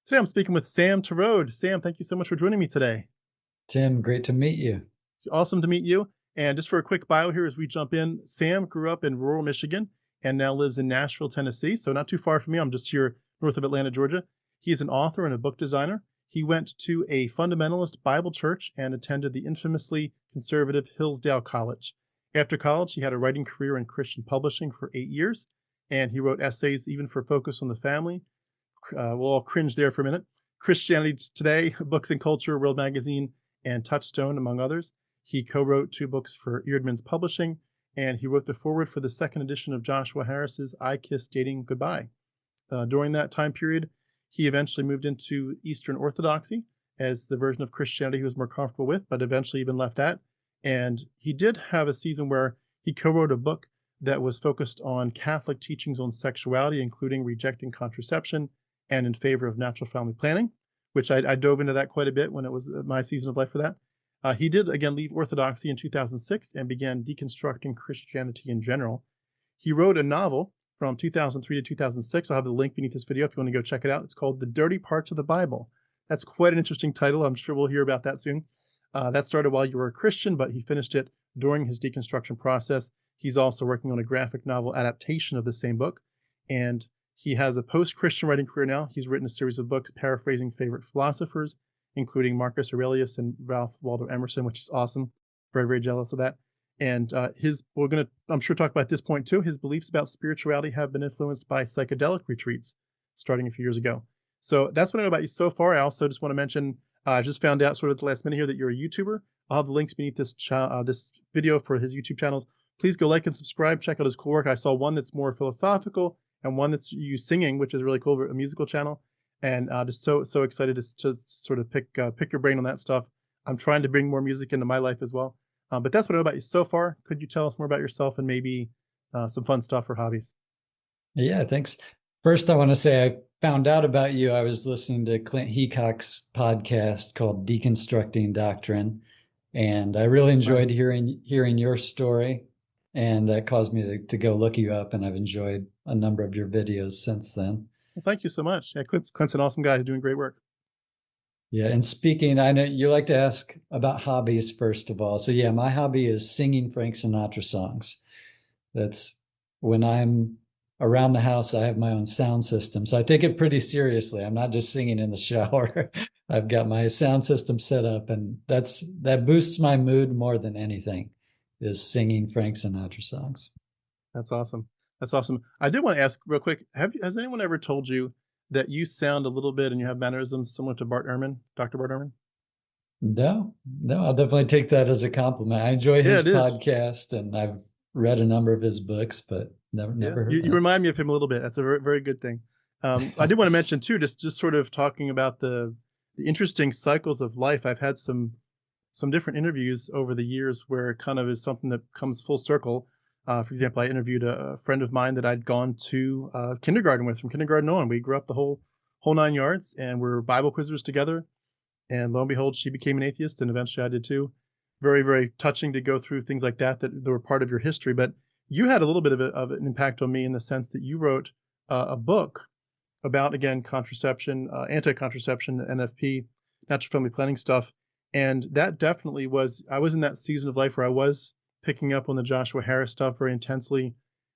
Today I'm speaking with Sam Torode. Sam, thank you so much for joining me today. Tim, great to meet you. It's awesome to meet you. And just for a quick bio here as we jump in, Sam grew up in rural Michigan and now lives in Nashville, Tennessee. So not too far from me. I'm just here north of Atlanta, Georgia. He's an author and a book designer. He went to a fundamentalist Bible church and attended the infamously conservative Hillsdale College. After college, he had a writing career in Christian publishing for 8 years, and he wrote essays even for Focus on the Family. We'll all cringe there for a minute. Christianity Today, Books and Culture, World Magazine, and Touchstone, among others. He co-wrote 2 books for Eerdmans Publishing, and he wrote the foreword for the second edition of Joshua Harris's I Kiss Dating Goodbye. During that time period, he eventually moved into Eastern Orthodoxy as the version of Christianity he was more comfortable with, but eventually even left that. And he did have a season where he co-wrote a book that was focused on Catholic teachings on sexuality, including rejecting contraception and in favor of natural family planning, which I dove into that quite a bit when it was my season of life for that. He did, again, leave Orthodoxy in 2006 and began deconstructing Christianity in general. He wrote a novel from 2003 to 2006. I'll have the link beneath this video if you want to go check it out. It's called The Dirty Parts of the Bible. That's quite an interesting title. I'm sure we'll hear about that soon. That started while you were a Christian, but he finished it during his deconstruction process. He's also working on a graphic novel adaptation of the same book, and he has a post-Christian writing career now. He's written a series of books paraphrasing favorite philosophers, including Marcus Aurelius and Ralph Waldo Emerson, which is awesome. Very, very jealous of that. And we're going to, I'm sure, talk about this point too. His beliefs about spirituality have been influenced by psychedelic retreats starting a few years ago. So that's what I know about you so far. I also just want to mention, I just found out sort of at the last minute here that you're a YouTuber. I'll have the links beneath this video for his YouTube channels. Please go like and subscribe. Check out his cool work. I saw one that's more philosophical and one that's you singing, which is really cool, a musical channel. And just so excited to sort of pick your brain on that stuff. I'm trying to bring more music into my life as well. But that's what I know about you so far. Could you tell us more about yourself and maybe some fun stuff or hobbies? Yeah, thanks. First, I want to say I found out about you. I was listening to Clint Heacock's podcast called Deconstructing Doctrine, and I really enjoyed Nice. hearing your story, and that caused me to go look you up, and I've enjoyed a number of your videos since then. Well, thank you so much. Yeah, Clint's an awesome guy. He's doing great work. Yeah, and speaking, I know you like to ask about hobbies first of all. So yeah, my hobby is singing Frank Sinatra songs. That's when I'm around the house, I have my own sound system. So I take it pretty seriously. I'm not just singing in the shower. I've got my sound system set up, and that boosts my mood more than anything, is singing Frank Sinatra songs. That's awesome. That's awesome. I did want to ask real quick, has anyone ever told you that you sound a little bit and you have mannerisms similar to Bart Ehrman, Dr. Bart Ehrman? No, no, I'll definitely take that as a compliment. I enjoy Yeah, his it is. podcast and I've read a number of his books, but never Yeah, never you, heard you that. remind me of him a little bit. That's a very, very good thing. I did want to mention too, just sort of talking about the interesting cycles of life. I've had some different interviews over the years where it kind of is something that comes full circle. For example, I interviewed a friend of mine that I'd gone to kindergarten with from kindergarten on. We grew up the whole 9 yards, and we're Bible quizzers together. And lo and behold, she became an atheist, and eventually I did too. Very, very touching to go through things like that were part of your history. But you had a little bit of an impact on me in the sense that you wrote a book about, again, contraception, anti-contraception, NFP, natural family planning stuff. And that definitely I was in that season of life where I was picking up on the Joshua Harris stuff very intensely,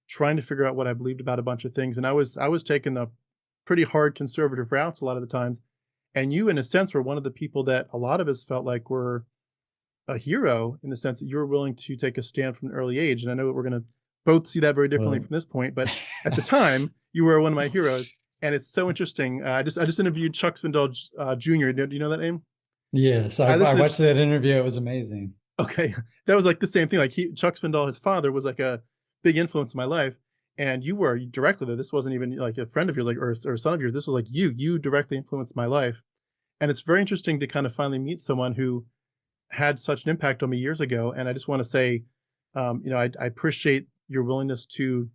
trying to figure out what I believed about a bunch of things. And I was taking the pretty hard conservative routes a lot of the times. And you, in a sense, were one of the people that a lot of us felt like were a hero in the sense that you were willing to take a stand from an early age. And I know that we're going to both see that very differently Well, from this point, but at the time, you were one of my heroes. And it's so interesting. I just interviewed Chuck Swindoll Jr. Do you know that name? yes, I I listened watched to that interview. It was amazing. Okay, that was like the same thing. Like Chuck Swindoll, his father, was like a big influence in my life, and you were directly there. This wasn't even like a friend of yours, like or a son of yours. This was like you directly influenced my life, and it's very interesting to kind of finally meet someone who had such an impact on me years ago. And I just want to say, I appreciate your willingness to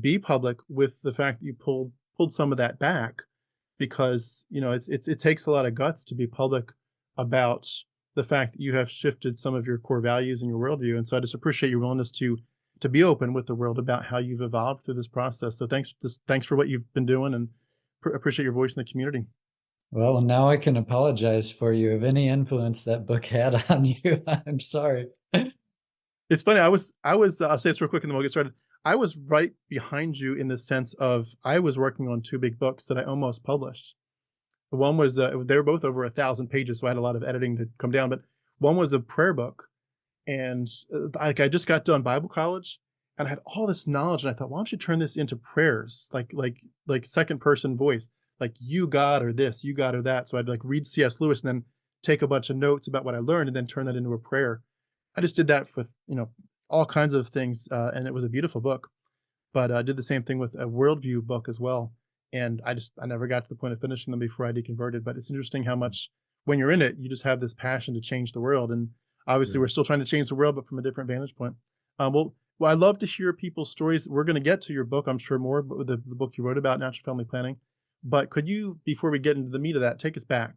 be public with the fact that you pulled some of that back, because it takes a lot of guts to be public about the fact that you have shifted some of your core values and your worldview. And so I just appreciate your willingness to be open with the world about how you've evolved through this process. So thanks for what you've been doing, and appreciate your voice in the community. Well, now I can apologize for you of any influence that book had on you. I'm sorry. It's funny. I'll say this real quick and then we'll get started. I was right behind you in the sense of I was working on two big books that I almost published. One was, they were both over 1,000 pages, so I had a lot of editing to come down, but one was a prayer book. And like I just got done Bible college and I had all this knowledge and I thought, why don't you turn this into prayers? Like second person voice, like you God or this, you God or that. So I'd like read C.S. Lewis and then take a bunch of notes about what I learned and then turn that into a prayer. I just did that with, all kinds of things. And it was a beautiful book, but I did the same thing with a worldview book as well. And I never got to the point of finishing them before I deconverted, but it's interesting how much when you're in it, you just have this passion to change the world. And obviously we're still trying to change the world, but from a different vantage point. Well, I love to hear people's stories. We're going to get to your book, I'm sure more, but the book you wrote about natural family planning. But could you, before we get into the meat of that, take us back?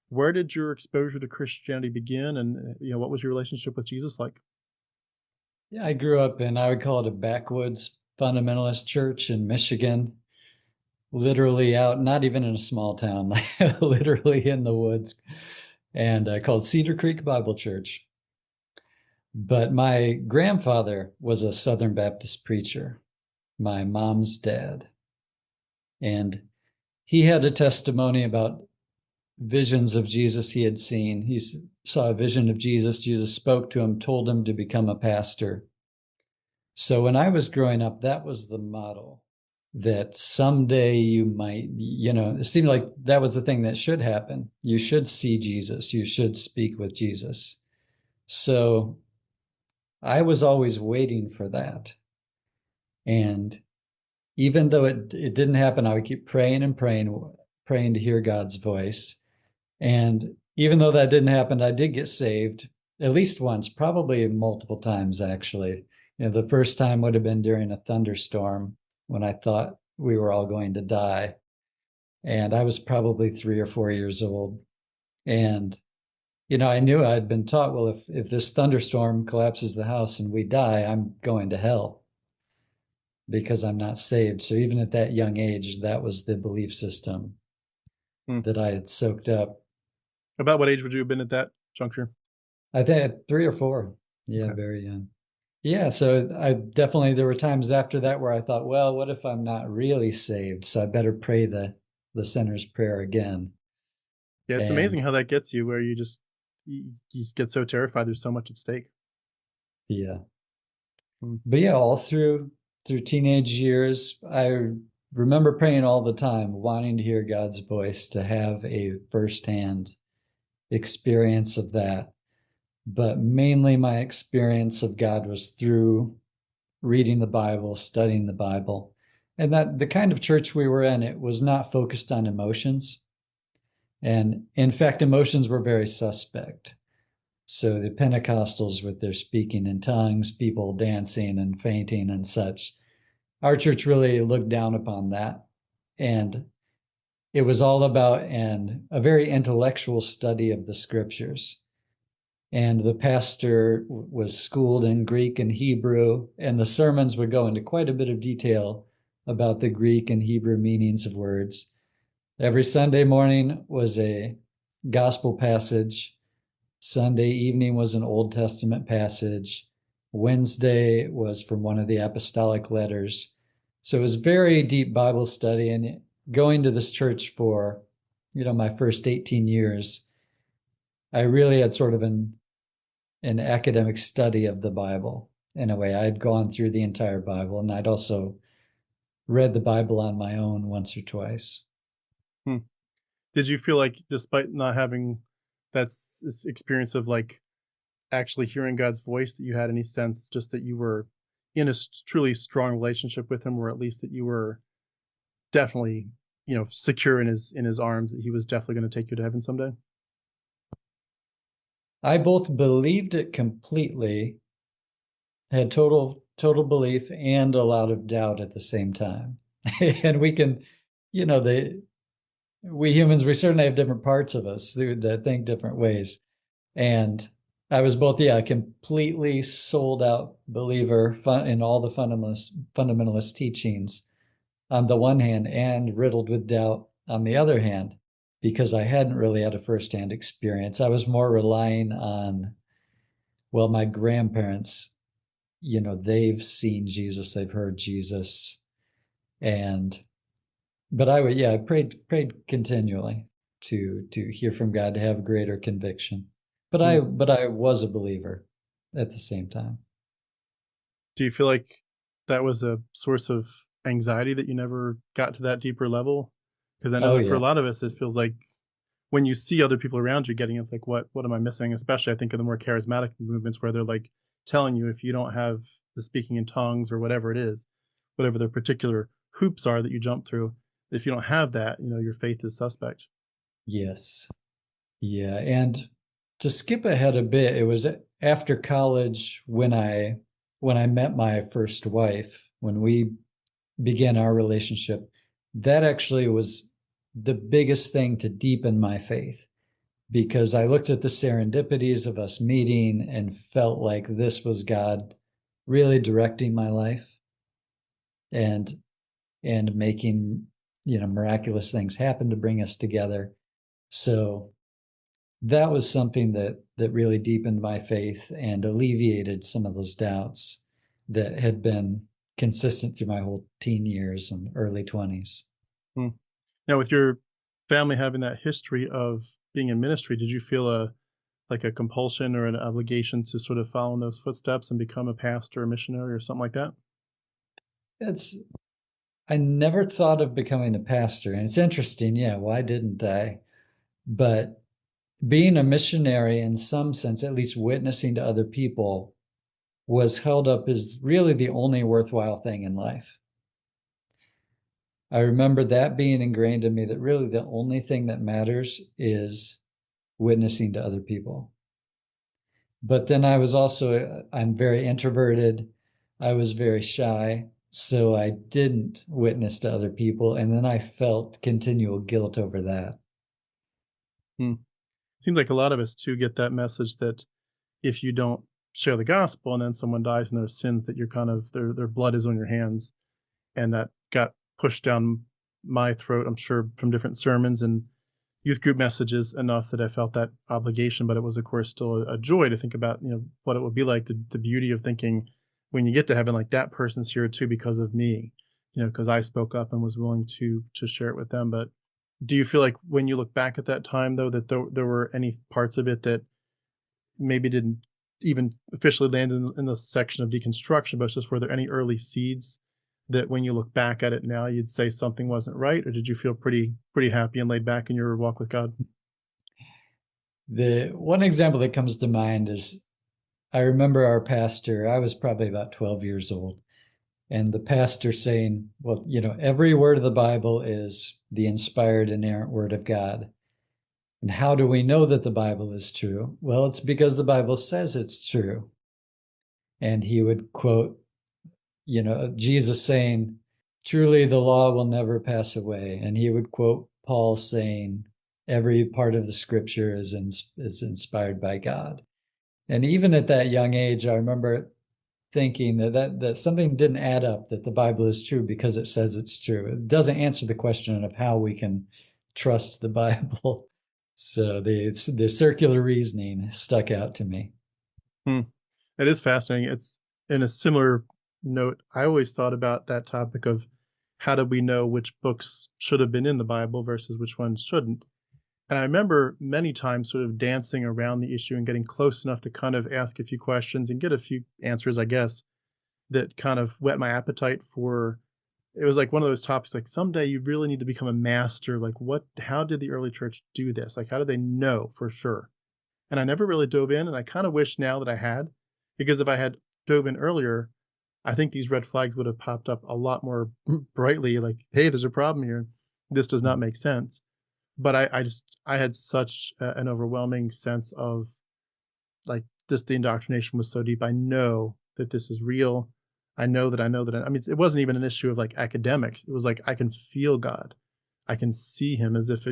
Where did your exposure to Christianity begin? And, what was your relationship with Jesus like? Yeah, I grew up in, I would call it a backwoods fundamentalist church in Michigan, literally out, not even in a small town, like literally in the woods, and called Cedar Creek Bible Church. But my grandfather was a Southern Baptist preacher, my mom's dad. And he had a testimony about visions of Jesus he had seen. He saw a vision of Jesus. Jesus spoke to him, told him to become a pastor. So when I was growing up, that was the model, that someday you might, it seemed like that was the thing that should happen. You should see Jesus. You should speak with Jesus. So I was always waiting for that. And even though it didn't happen, I would keep praying and praying to hear God's voice. And even though that didn't happen, I did get saved at least once, probably multiple times, actually. The first time would have been during a thunderstorm when I thought we were all going to die. And I was probably 3 or 4 years old. And, I knew I'd been taught, well, if this thunderstorm collapses the house and we die, I'm going to hell because I'm not saved. So even at that young age, that was the belief system that I had soaked up. About what age would you have been at that juncture? I think 3 or 4. Yeah, okay. Very young. Yeah, so there were times after that where I thought, well, what if I'm not really saved? So I better pray the sinner's prayer again. Yeah, it's amazing how that gets you, where you just get so terrified. There's so much at stake. Yeah. But yeah, all through teenage years, I remember praying all the time, wanting to hear God's voice, to have a firsthand experience of that. But mainly my experience of God was through reading the Bible, studying the Bible. And that the kind of church we were in, it was not focused on emotions. And in fact, emotions were very suspect. So the Pentecostals with their speaking in tongues, people dancing and fainting and such, our church really looked down upon that. And it was all about a very intellectual study of the scriptures. And the pastor was schooled in Greek and Hebrew, and the sermons would go into quite a bit of detail about the Greek and Hebrew meanings of words. Every Sunday morning was a gospel passage. Sunday evening was an Old Testament passage. Wednesday was from one of the apostolic letters. So it was very deep Bible study. And going to this church for, my first 18 years, I really had sort of an academic study of the Bible in a way. I'd gone through the entire Bible, and I'd also read the Bible on my own once or twice. Did you feel like, despite not having that experience of like actually hearing God's voice, that you had any sense just that you were in a truly strong relationship with him, or at least that you were definitely, secure in his arms, that he was definitely going to take you to heaven someday? I both believed it completely, had total belief, and a lot of doubt at the same time. And we can, we humans, we certainly have different parts of us that think different ways. And I was both, completely sold out believer in all the fundamentalist teachings on the one hand, and riddled with doubt on the other hand. because I hadn't really had a firsthand experience. I was more relying on, well, my grandparents, they've seen Jesus, they've heard Jesus. But I prayed continually to hear from God, to have greater conviction. But Hmm. I was a believer at the same time. Do you feel like that was a source of anxiety that you never got to that deeper level? Because I know Oh that for a yeah. lot of us, it feels like when you see other people around you getting it, it's like, what am I missing? Especially I think in the more charismatic movements where they're like telling you if you don't have the speaking in tongues or whatever it is, whatever the particular hoops are that you jump through, if you don't have that, your faith is suspect. Yes. Yeah. And to skip ahead a bit, it was after college when I met my first wife, when we began our relationship, that actually was the biggest thing to deepen my faith, because I looked at the serendipities of us meeting and felt like this was God really directing my life and making miraculous things happen to bring us together. So that was something that really deepened my faith and alleviated some of those doubts that had been consistent through my whole teen years and early 20s. Hmm. Now, with your family having that history of being in ministry, did you feel like a compulsion or an obligation to sort of follow in those footsteps and become a pastor or missionary or something like that? It's I never thought of becoming a pastor, and it's interesting, yeah, why didn't I? But being a missionary in some sense, at least witnessing to other people, was held up as really the only worthwhile thing in life. I remember that being ingrained in me, that really the only thing that matters is witnessing to other people. But then I'm very introverted. I was very shy. So I didn't witness to other people. And then I felt continual guilt over that. Hmm. Seems like a lot of us too get that message that if you don't share the gospel and then someone dies in their sins, that you're kind of their blood is on your hands, and that got pushed down my throat. I'm sure from different sermons and youth group messages enough that I felt that obligation. But it was, of course, still a joy to think about, what it would be like, the beauty of thinking when you get to heaven, like that person's here too because of me, because I spoke up and was willing to share it with them. But do you feel like when you look back at that time, though, that there were any parts of it that maybe didn't even officially land in the section of deconstruction, but it's just were there any early seeds that when you look back at it now, you'd say something wasn't right, or did you feel pretty happy and laid back in your walk with God? The one example that comes to mind is, I remember our pastor, I was probably about 12 years old, and the pastor saying, well, every word of the Bible is the inspired, inerrant word of God. And how do we know that the Bible is true? Well, it's because the Bible says it's true. And he would quote, Jesus saying, truly the law will never pass away. And he would quote Paul saying, every part of the scripture is inspired by God. And even at that young age, I remember thinking that something didn't add up, that the Bible is true because it says it's true. It doesn't answer the question of how we can trust the Bible. So the circular reasoning stuck out to me. Hmm. It is fascinating. It's in a similar note. I always thought about that topic of how do we know which books should have been in the Bible versus which ones shouldn't. And I remember many times sort of dancing around the issue and getting close enough to kind of ask a few questions and get a few answers, I guess, that kind of whet my appetite for. It was like one of those topics, like someday you really need to become a master. Like, how did the early church do this? Like, how did they know for sure? And I never really dove in. And I kind of wish now that I had, because if I had dove in earlier, I think these red flags would have popped up a lot more brightly. Like, hey, there's a problem here. This does not make sense. But I had such an overwhelming sense of like this, the indoctrination was so deep. I know that this is real. I mean, it wasn't even an issue of like academics. It was like I can feel God. I can see him as if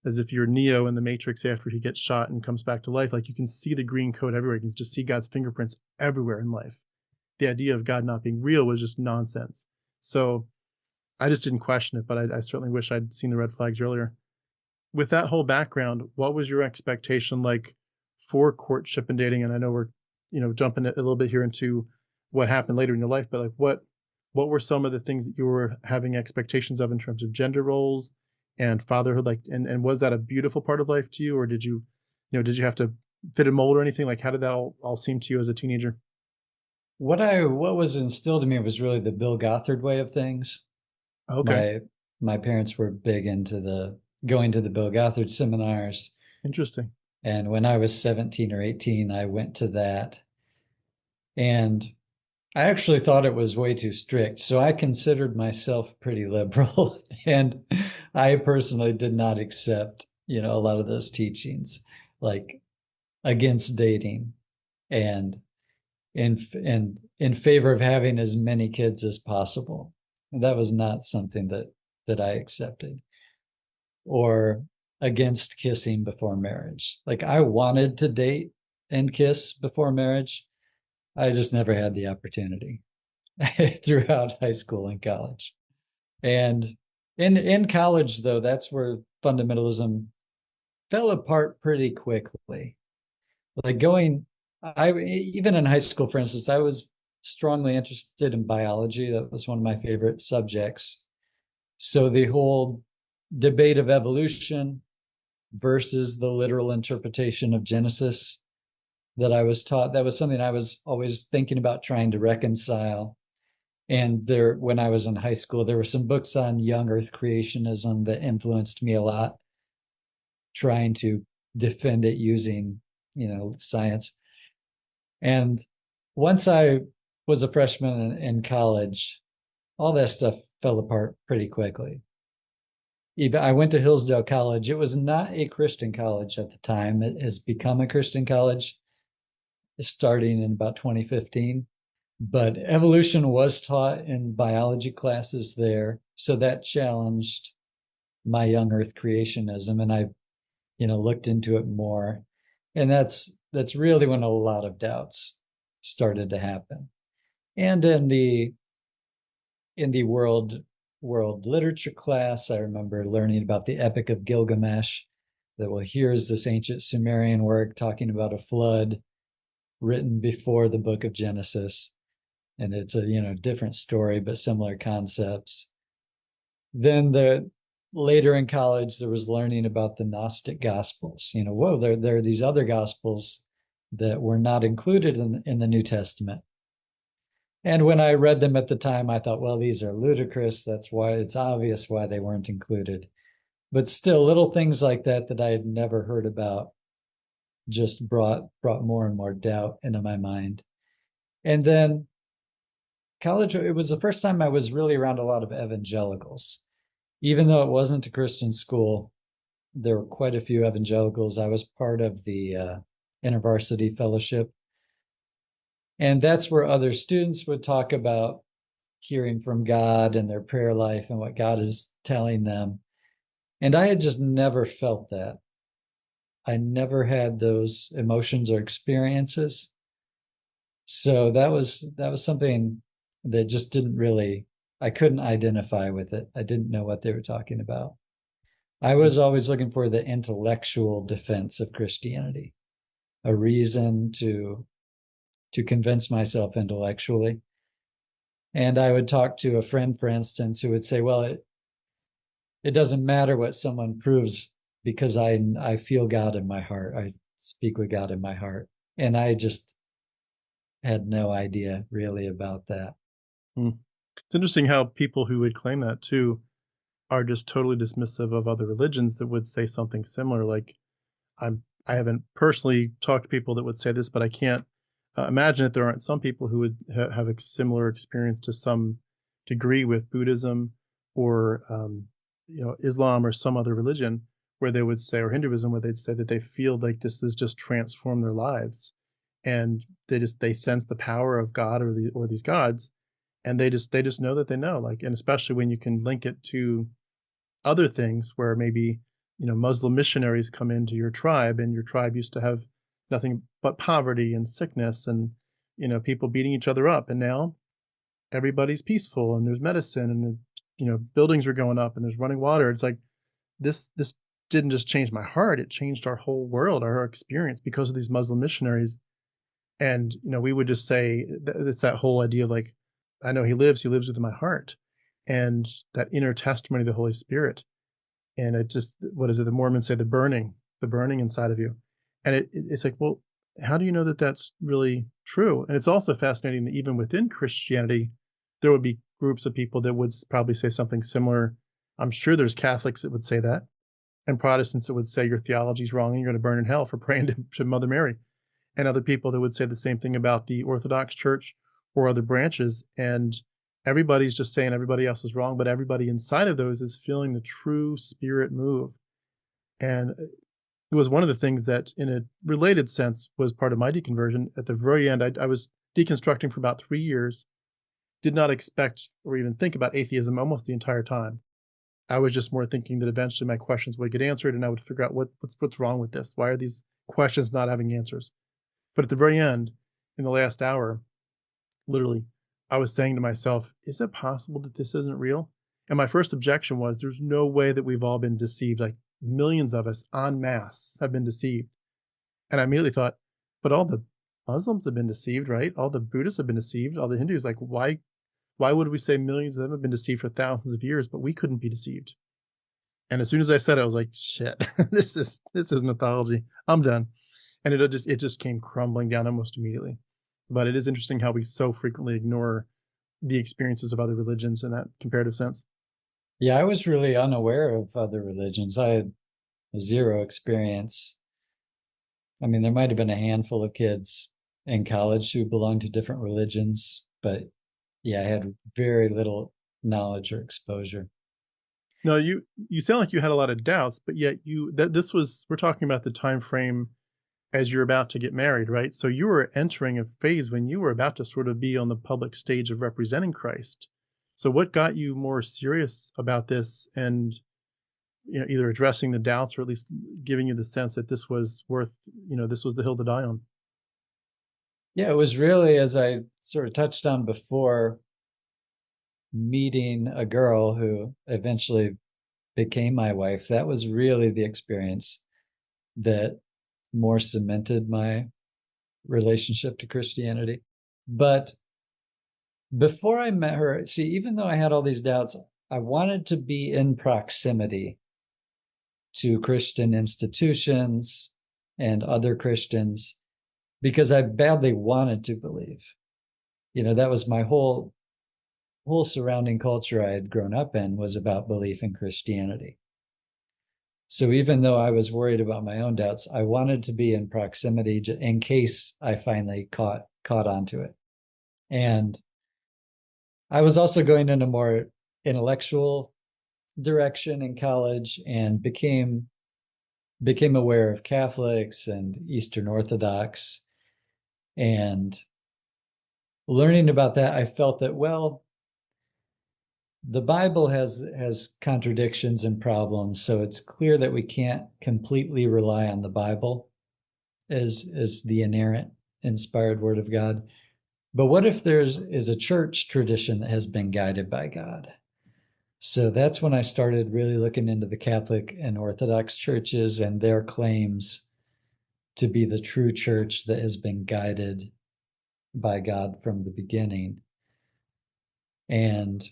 as if you're Neo in the Matrix after he gets shot and comes back to life. Like you can see the green code everywhere. You can just see God's fingerprints everywhere in life. The idea of God not being real was just nonsense. So I just didn't question it, but I certainly wish I'd seen the red flags earlier. with that whole background, what was your expectation like for courtship and dating? And I know we're, jumping a little bit here into what happened later in your life, but like what were some of the things that you were having expectations of in terms of gender roles and fatherhood? Like, and was that a beautiful part of life to you, or did you have to fit a mold or anything? Like, how did that all seem to you as a teenager? What was instilled in me was really the Bill Gothard way of things. Okay, My parents were big into the going to the Bill Gothard seminars. interesting. And when I was 17 or 18, I went to that. And I actually thought it was way too strict. So I considered myself pretty liberal. And I personally did not accept, a lot of those teachings, like against dating and in favor of having as many kids as possible. And that was not something that I accepted. Or against kissing before marriage. Like I wanted to date and kiss before marriage. I just never had the opportunity throughout high school and college. And in college though, that's where fundamentalism fell apart pretty quickly. Like I even in high school, for instance, I was strongly interested in biology. That was one of my favorite subjects. So the whole debate of evolution versus the literal interpretation of Genesis that I was taught, that was something I was always thinking about trying to reconcile. And when I was in high school, there were some books on young earth creationism that influenced me a lot, trying to defend it using, science. And once I was a freshman in college, all that stuff fell apart pretty quickly. Even I went to Hillsdale College. It was not a Christian college at the time. It has become a Christian college starting in about 2015. But evolution was taught in biology classes there. So that challenged my young earth creationism. And I, looked into it more. And that's really when a lot of doubts started to happen. And in the world literature class, I remember learning about the Epic of Gilgamesh. That, well, here's this ancient Sumerian work talking about a flood written before the book of Genesis, and it's a different story but similar concepts. Then later in college, there was learning about the Gnostic Gospels. Whoa, there are these other Gospels that were not included in the New Testament. And when I read them at the time, I thought, well, these are ludicrous. That's why it's obvious why they weren't included. But still, little things like that I had never heard about just brought more and more doubt into my mind. And then college, it was the first time I was really around a lot of evangelicals. Even though it wasn't a Christian school, there were quite a few evangelicals. I was part of the InterVarsity Fellowship. And that's where other students would talk about hearing from God and their prayer life and what God is telling them. And I had just never felt that. I never had those emotions or experiences. So that was something that just didn't really, I couldn't identify with it. I didn't know what they were talking about. I was always looking for the intellectual defense of Christianity, a reason to convince myself intellectually. And I would talk to a friend, for instance, who would say, well, it doesn't matter what someone proves because I feel God in my heart. I speak with God in my heart. And I just had no idea really about that. It's interesting how people who would claim that too are just totally dismissive of other religions that would say something similar. Like I haven't personally talked to people that would say this, but I can't imagine that there aren't some people who would have a similar experience to some degree with Buddhism or Islam or some other religion, where they would say, or Hinduism, where they'd say that they feel like this has just transformed their lives, and they sense the power of God or these gods, and they just know that they know, like, and especially when you can link it to other things where maybe Muslim missionaries come into your tribe, and your tribe used to have nothing but poverty and sickness and people beating each other up, and now everybody's peaceful and there's medicine and buildings are going up and there's running water. It's like this didn't just change my heart, it changed our whole world, our experience because of these Muslim missionaries. And, we would just say it's that whole idea of like, I know he lives within my heart. And that inner testimony of the Holy Spirit. And it just, what is it? The Mormons say the burning inside of you. And it's like, well, how do you know that that's really true? And it's also fascinating that even within Christianity, there would be groups of people that would probably say something similar. I'm sure there's Catholics that would say that, and Protestants that would say your theology is wrong and you're going to burn in hell for praying to Mother Mary, and other people that would say the same thing about the Orthodox Church or other branches. And everybody's just saying everybody else is wrong, but everybody inside of those is feeling the true Spirit move. And it was one of the things that, in a related sense, was part of my deconversion. At the very end, I was deconstructing for about 3 years, did not expect or even think about atheism almost the entire time. I was just more thinking that eventually my questions would get answered and I would figure out what's wrong with this. Why are these questions not having answers? But at the very end, in the last hour, literally, I was saying to myself, is it possible that this isn't real? And my first objection was, there's no way that we've all been deceived. Like, millions of us en masse have been deceived. And I immediately thought, but all the Muslims have been deceived, right? All the Buddhists have been deceived. All the Hindus, like, why would we say millions of them have been deceived for thousands of years, but we couldn't be deceived? And as soon as I said it, I was like, shit, this is mythology. I'm done. And it just came crumbling down almost immediately. But it is interesting how we so frequently ignore the experiences of other religions in that comparative sense. Yeah, I was really unaware of other religions. I had zero experience. I mean, there might have been a handful of kids in college who belonged to different religions, but yeah, I had very little knowledge or exposure. No, you sound like you had a lot of doubts, but yet we're talking about the time frame as you're about to get married, right? So you were entering a phase when you were about to sort of be on the public stage of representing Christ. So what got you more serious about this, and either addressing the doubts or at least giving you the sense that this was this was the hill to die on? Yeah, it was really, as I sort of touched on before, meeting a girl who eventually became my wife. That was really the experience that more cemented my relationship to Christianity. But before I met her, see, even though I had all these doubts, I wanted to be in proximity to Christian institutions and other Christians because I badly wanted to believe. That was my whole surrounding culture I had grown up in was about belief in Christianity. So even though I was worried about my own doubts, I wanted to be in proximity in case I finally caught onto it. And I was also going in a more intellectual direction in college and became aware of Catholics and Eastern Orthodox. And learning about that, I felt that, well, the Bible has contradictions and problems, so it's clear that we can't completely rely on the Bible as the inerrant, inspired Word of God. But what if is a church tradition that has been guided by God? So that's when I started really looking into the Catholic and Orthodox churches and their claims to be the true church that has been guided by God from the beginning. And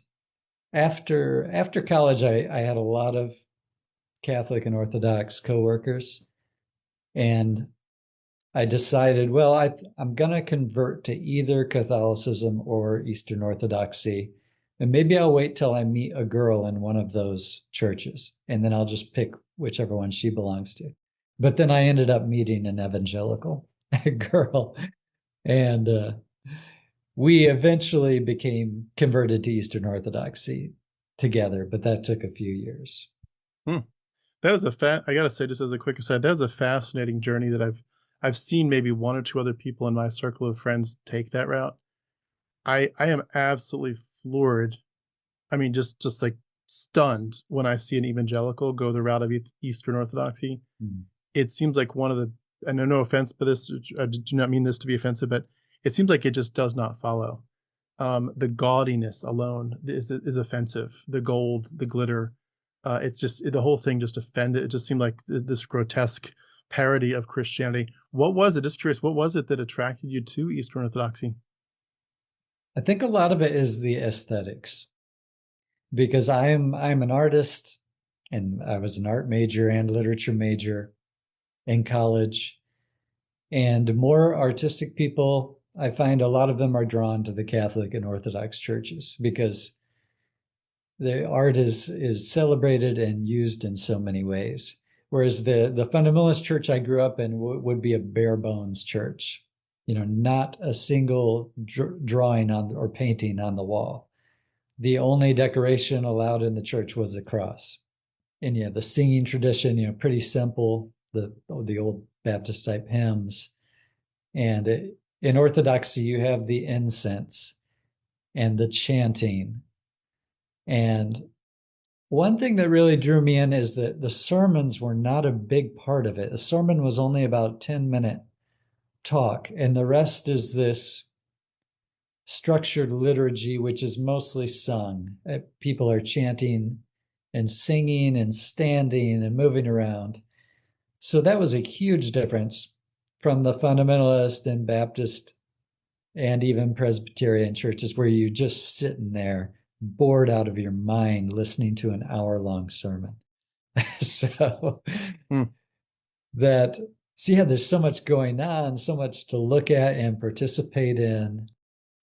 after college, I had a lot of Catholic and Orthodox coworkers, and I decided, well, I'm going to convert to either Catholicism or Eastern Orthodoxy, and maybe I'll wait till I meet a girl in one of those churches, and then I'll just pick whichever one she belongs to. But then I ended up meeting an evangelical girl, and we eventually became converted to Eastern Orthodoxy together, but that took a few years. That is I gotta say, just as a quick aside, that is a fascinating journey that I've seen maybe one or two other people in my circle of friends take that route. I am absolutely floored. I mean, just like stunned when I see an evangelical go the route of Eastern Orthodoxy. Mm. It seems like one of the, and no offense by this, I do not mean this to be offensive, but it seems like it just does not follow. The gaudiness alone is offensive. The gold, the glitter, It's just the whole thing just offended. It just seemed like this grotesque parody of Christianity. What was it? Just curious, what was it that attracted you to Eastern Orthodoxy? I think a lot of it is the aesthetics, because I'm an artist, and I was an art major and literature major in college. And more artistic people, I find a lot of them are drawn to the Catholic and Orthodox churches because the art is celebrated and used in so many ways. Whereas the fundamentalist church I grew up in would be a bare bones church, not a single drawing on or painting on the wall. The only decoration allowed in the church was the cross. And yeah, the singing tradition, pretty simple, the old Baptist type hymns. And in Orthodoxy, you have the incense and the chanting. And one thing that really drew me in is that the sermons were not a big part of it. A sermon was only about 10-minute talk, and the rest is this structured liturgy, which is mostly sung. People are chanting and singing and standing and moving around. So that was a huge difference from the fundamentalist and Baptist and even Presbyterian churches, where you're just sitting there bored out of your mind listening to an hour-long sermon. So Hmm. that, so yeah, there's so much going on, so much to look at and participate in.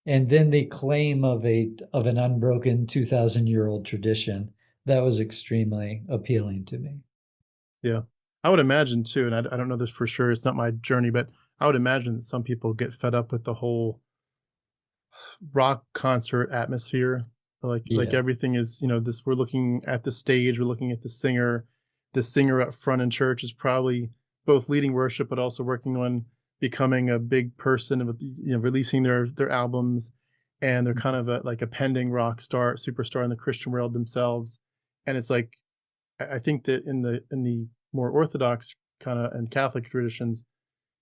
And then the claim of an unbroken 2,000-year-old tradition, that was extremely appealing to me. Yeah, I would imagine too, and I don't know this for sure. It's not my journey, but I would imagine that some people get fed up with the whole rock concert atmosphere. Like Yeah. everything is, this, we're looking at the stage, we're looking at the singer. The singer up front in church is probably both leading worship but also working on becoming a big person with, releasing their albums, and they're kind of like a pending rock star, superstar in the Christian world themselves. And it's like, I think that in the more Orthodox kind of and Catholic traditions,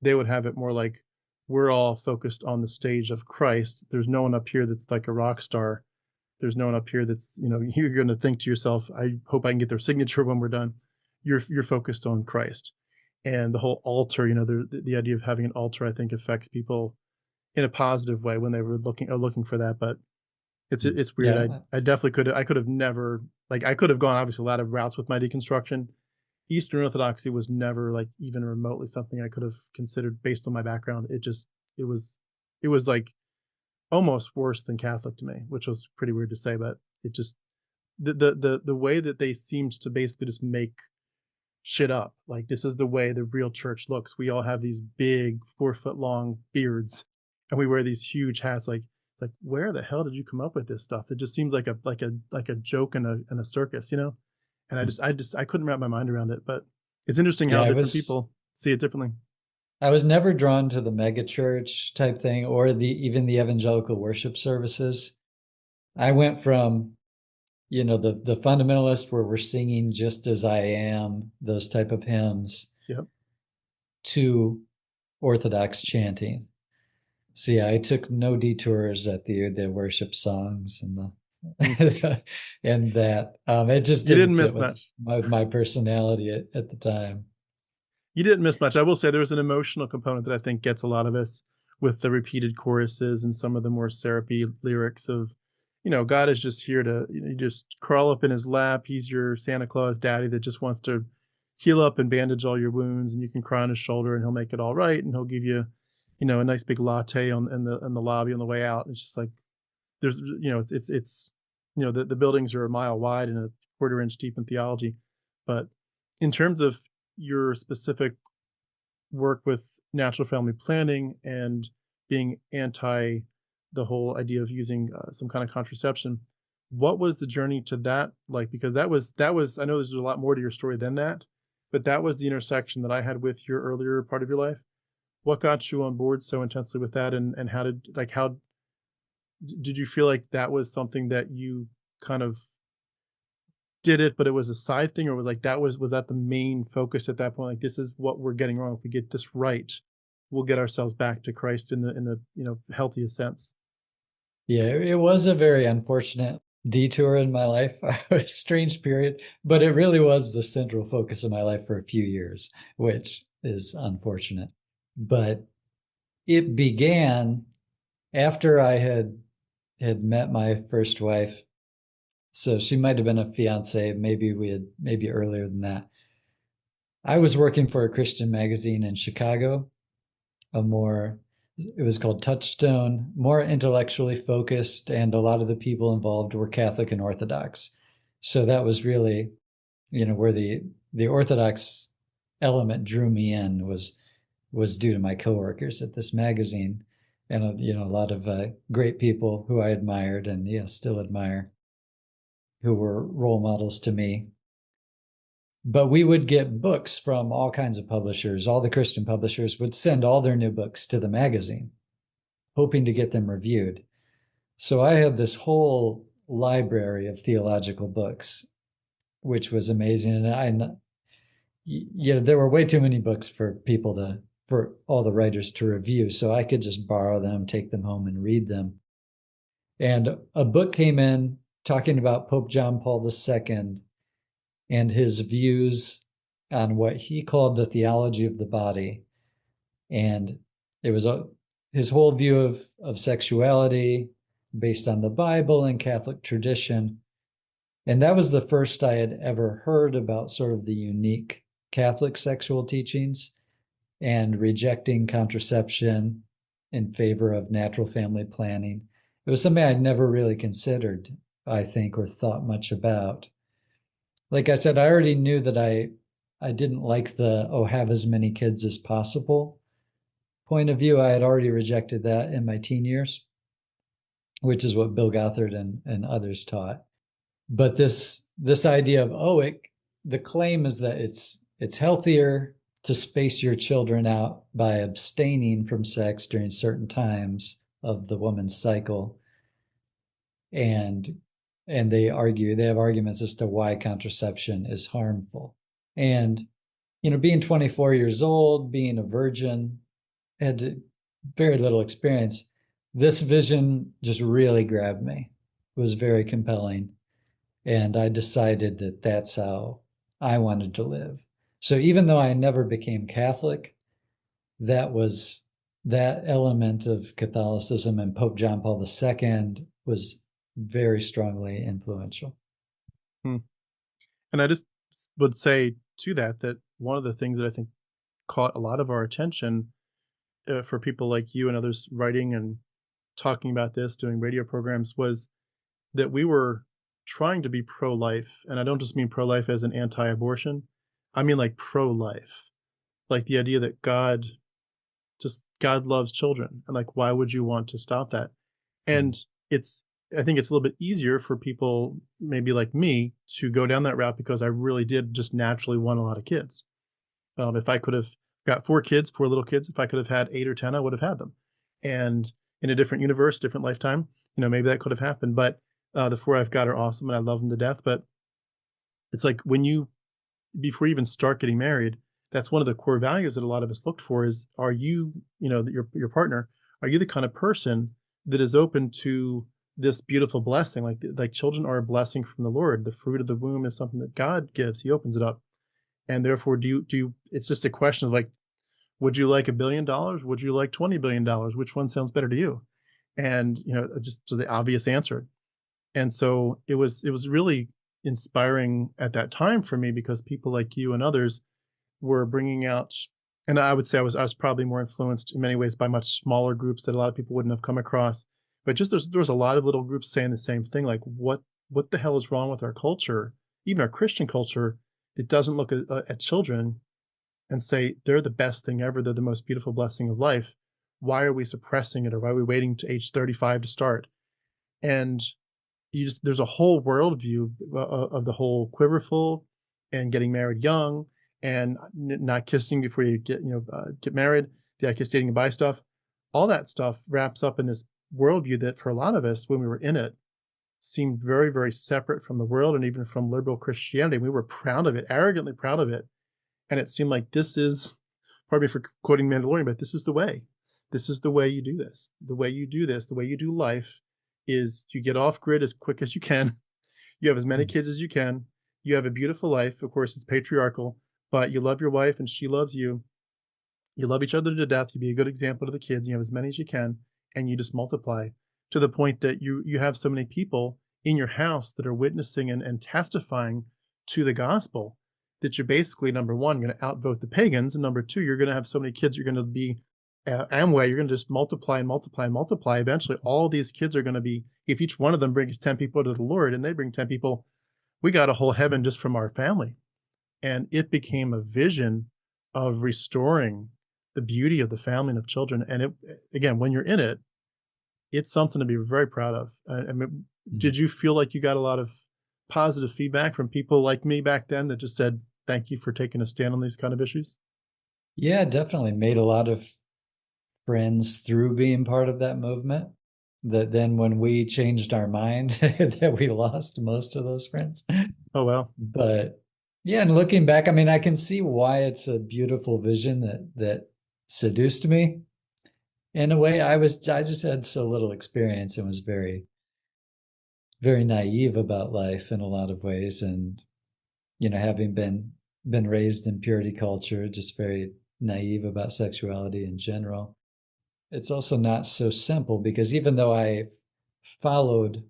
they would have it more like, we're all focused on the stage of Christ. There's no one up here that's like a rock star. There's no one up here that's, you're going to think to yourself, I hope I can get their signature when we're done. You're focused on Christ. And the whole altar, the idea of having an altar, I think affects people in a positive way when they were looking for that. But it's weird. Yeah. I definitely I could have never, like, I could have gone obviously a lot of routes with my deconstruction. Eastern Orthodoxy was never like even remotely something I could have considered based on my background. It was it was like almost worse than Catholic to me, which was pretty weird to say, but it just, the way that they seemed to basically just make shit up. Like, this is the way the real church looks. We all have these big 4 foot long beards, and we wear these huge hats. Like, where the hell did you come up with this stuff? It just seems like a joke in a circus, And I couldn't wrap my mind around it. But it's interesting Yeah, how different people see it differently. I was never drawn to the mega church type thing or even the evangelical worship services. I went from, the fundamentalist where we're singing just as I am, those type of hymns, Yep. to Orthodox chanting. So yeah, I took no detours at the worship songs and the and that it just You didn't didn't fit miss with much. my personality at the time. You didn't miss much. I will say there was an emotional component that I think gets a lot of us with the repeated choruses and some of the more syrupy lyrics of, God is just here to, you just crawl up in his lap. He's your Santa Claus daddy that just wants to heal up and bandage all your wounds, and you can cry on his shoulder and he'll make it all right, and he'll give you, a nice big latte in the lobby on the way out. It's just like, there's, it's the buildings are a mile wide and a quarter-inch deep in theology. But in terms of your specific work with natural family planning and being anti the whole idea of using some kind of contraception, what was the journey to that like? Because that was I know there's a lot more to your story than that, but that was the intersection that I had with your earlier part of your life. What got you on board so intensely with that, and how did you feel like that was something that you kind of did it, but it was a side thing, or was that the main focus at that point? Like, this is what we're getting wrong. If we get this right, we'll get ourselves back to Christ in the healthiest sense. Yeah, it was a very unfortunate detour in my life, a strange period, but it really was the central focus of my life for a few years, which is unfortunate. But it began after I had met my first wife. So she might have been a fiance, maybe earlier than that. I was working for a Christian magazine in Chicago, it was called Touchstone, more intellectually focused, and a lot of the people involved were Catholic and Orthodox. So that was really, where the Orthodox element drew me in was due to my coworkers at this magazine, and a lot of great people who I admired and still admire, who were role models to me. But we would get books from all kinds of publishers. All the Christian publishers would send all their new books to the magazine, hoping to get them reviewed. So I had this whole library of theological books, which was amazing. And there were way too many books for all the writers to review. So I could just borrow them, take them home and read them. And a book came in talking about Pope John Paul II and his views on what he called the theology of the body. And it was his whole view of sexuality based on the Bible and Catholic tradition. And that was the first I had ever heard about sort of the unique Catholic sexual teachings and rejecting contraception in favor of natural family planning. It was something I'd never really considered, I think, or thought much about. Like I said, I already knew that I didn't like the have as many kids as possible point of view. I had already rejected that in my teen years, which is what Bill Gothard and others taught. But this idea of the claim is that it's healthier to space your children out by abstaining from sex during certain times of the woman's cycle, and they have arguments as to why contraception is harmful. And being 24 years old, being a virgin, had very little experience. This vision just really grabbed me. It was very compelling. And I decided that that's how I wanted to live. So even though I never became Catholic, that element of Catholicism and Pope John Paul II was very strongly influential. And I just would say to that one of the things that I think caught a lot of our attention for people like you and others writing and talking about this, doing radio programs, was that we were trying to be pro-life. And I don't just mean pro-life as an anti-abortion. I mean like pro-life, like the idea that God loves children, and like, why would you want to stop that? And I think it's a little bit easier for people maybe like me to go down that route because I really did just naturally want a lot of kids. If I could have got 4 little kids, if I could have had 8 or 10, I would have had them. And in a different universe, different lifetime, maybe that could have happened. But the 4 I've got are awesome and I love them to death. But it's like before you even start getting married, that's one of the core values that a lot of us looked for is, are you, your partner, are you the kind of person that is open to this beautiful blessing? Like children are a blessing from the Lord. The fruit of the womb is something that God gives. He opens it up. And therefore, do you, it's just a question of like, would you like $1 billion? Would you like $20 billion? Which one sounds better to you? And, just so the obvious answer. And so it was really inspiring at that time for me, because people like you and others were bringing out, and I would say I was probably more influenced in many ways by much smaller groups that a lot of people wouldn't have come across. But just there was a lot of little groups saying the same thing, like what the hell is wrong with our culture, even our Christian culture, that doesn't look at children and say they're the best thing ever, they're the most beautiful blessing of life. Why are we suppressing it, or why are we waiting to age 35 to start? And there's a whole worldview of the whole quiverful and getting married young and not kissing before you get married, the I kiss dating and buy stuff. All that stuff wraps up in this worldview that for a lot of us, when we were in it, seemed very, very separate from the world and even from liberal Christianity. We were proud of it, arrogantly proud of it. And it seemed like this is, pardon me for quoting Mandalorian, but this is the way. This is the way you do this. The way you do this, the way you do life is you get off grid as quick as you can. You have as many kids as you can. You have a beautiful life. Of course, it's patriarchal, but you love your wife and she loves you. You love each other to death. You be a good example to the kids. You have as many as you can, and you just multiply to the point that you have so many people in your house that are witnessing and testifying to the gospel that you're basically, number one, going to outvote the pagans, and number two, you're going to have so many kids. You're going to be Amway. You're going to just multiply and multiply and multiply. Eventually, all these kids are going to be. If each one of them brings 10 people to the Lord, and they bring 10 people, we got a whole heaven just from our family. And it became a vision of restoring the beauty of the family and of children. And it, again, when you're in it, it's something to be very proud of. I mean, did you feel like you got a lot of positive feedback from people like me back then that just said, thank you for taking a stand on these kind of issues? Yeah, definitely made a lot of friends through being part of that movement. That then when we changed our mind, that we lost most of those friends. Oh, well. But yeah, and looking back, I mean, I can see why it's a beautiful vision that seduced me. In a way, I just had so little experience and was very, very naive about life in a lot of ways. And, having been raised in purity culture, just very naive about sexuality in general. It's also not so simple because even though I followed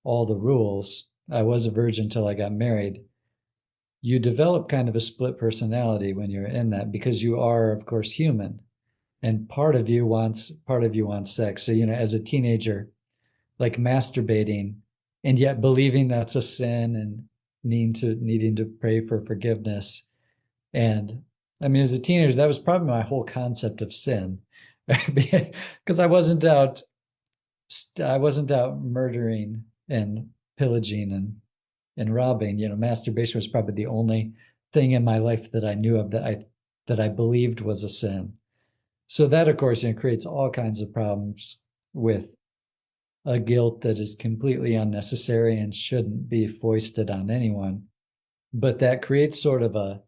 all the rules, I was a virgin till I got married. You develop kind of a split personality when you're in that because you are, of course, human, and part of you wants sex. So, as a teenager, like masturbating and yet believing that's a sin and needing to pray for forgiveness. And I mean, as a teenager, that was probably my whole concept of sin, because I wasn't out murdering and pillaging and robbing. Masturbation was probably the only thing in my life that I knew of that I believed was a sin. So that, of course, creates all kinds of problems with a guilt that is completely unnecessary and shouldn't be foisted on anyone. But that creates sort of a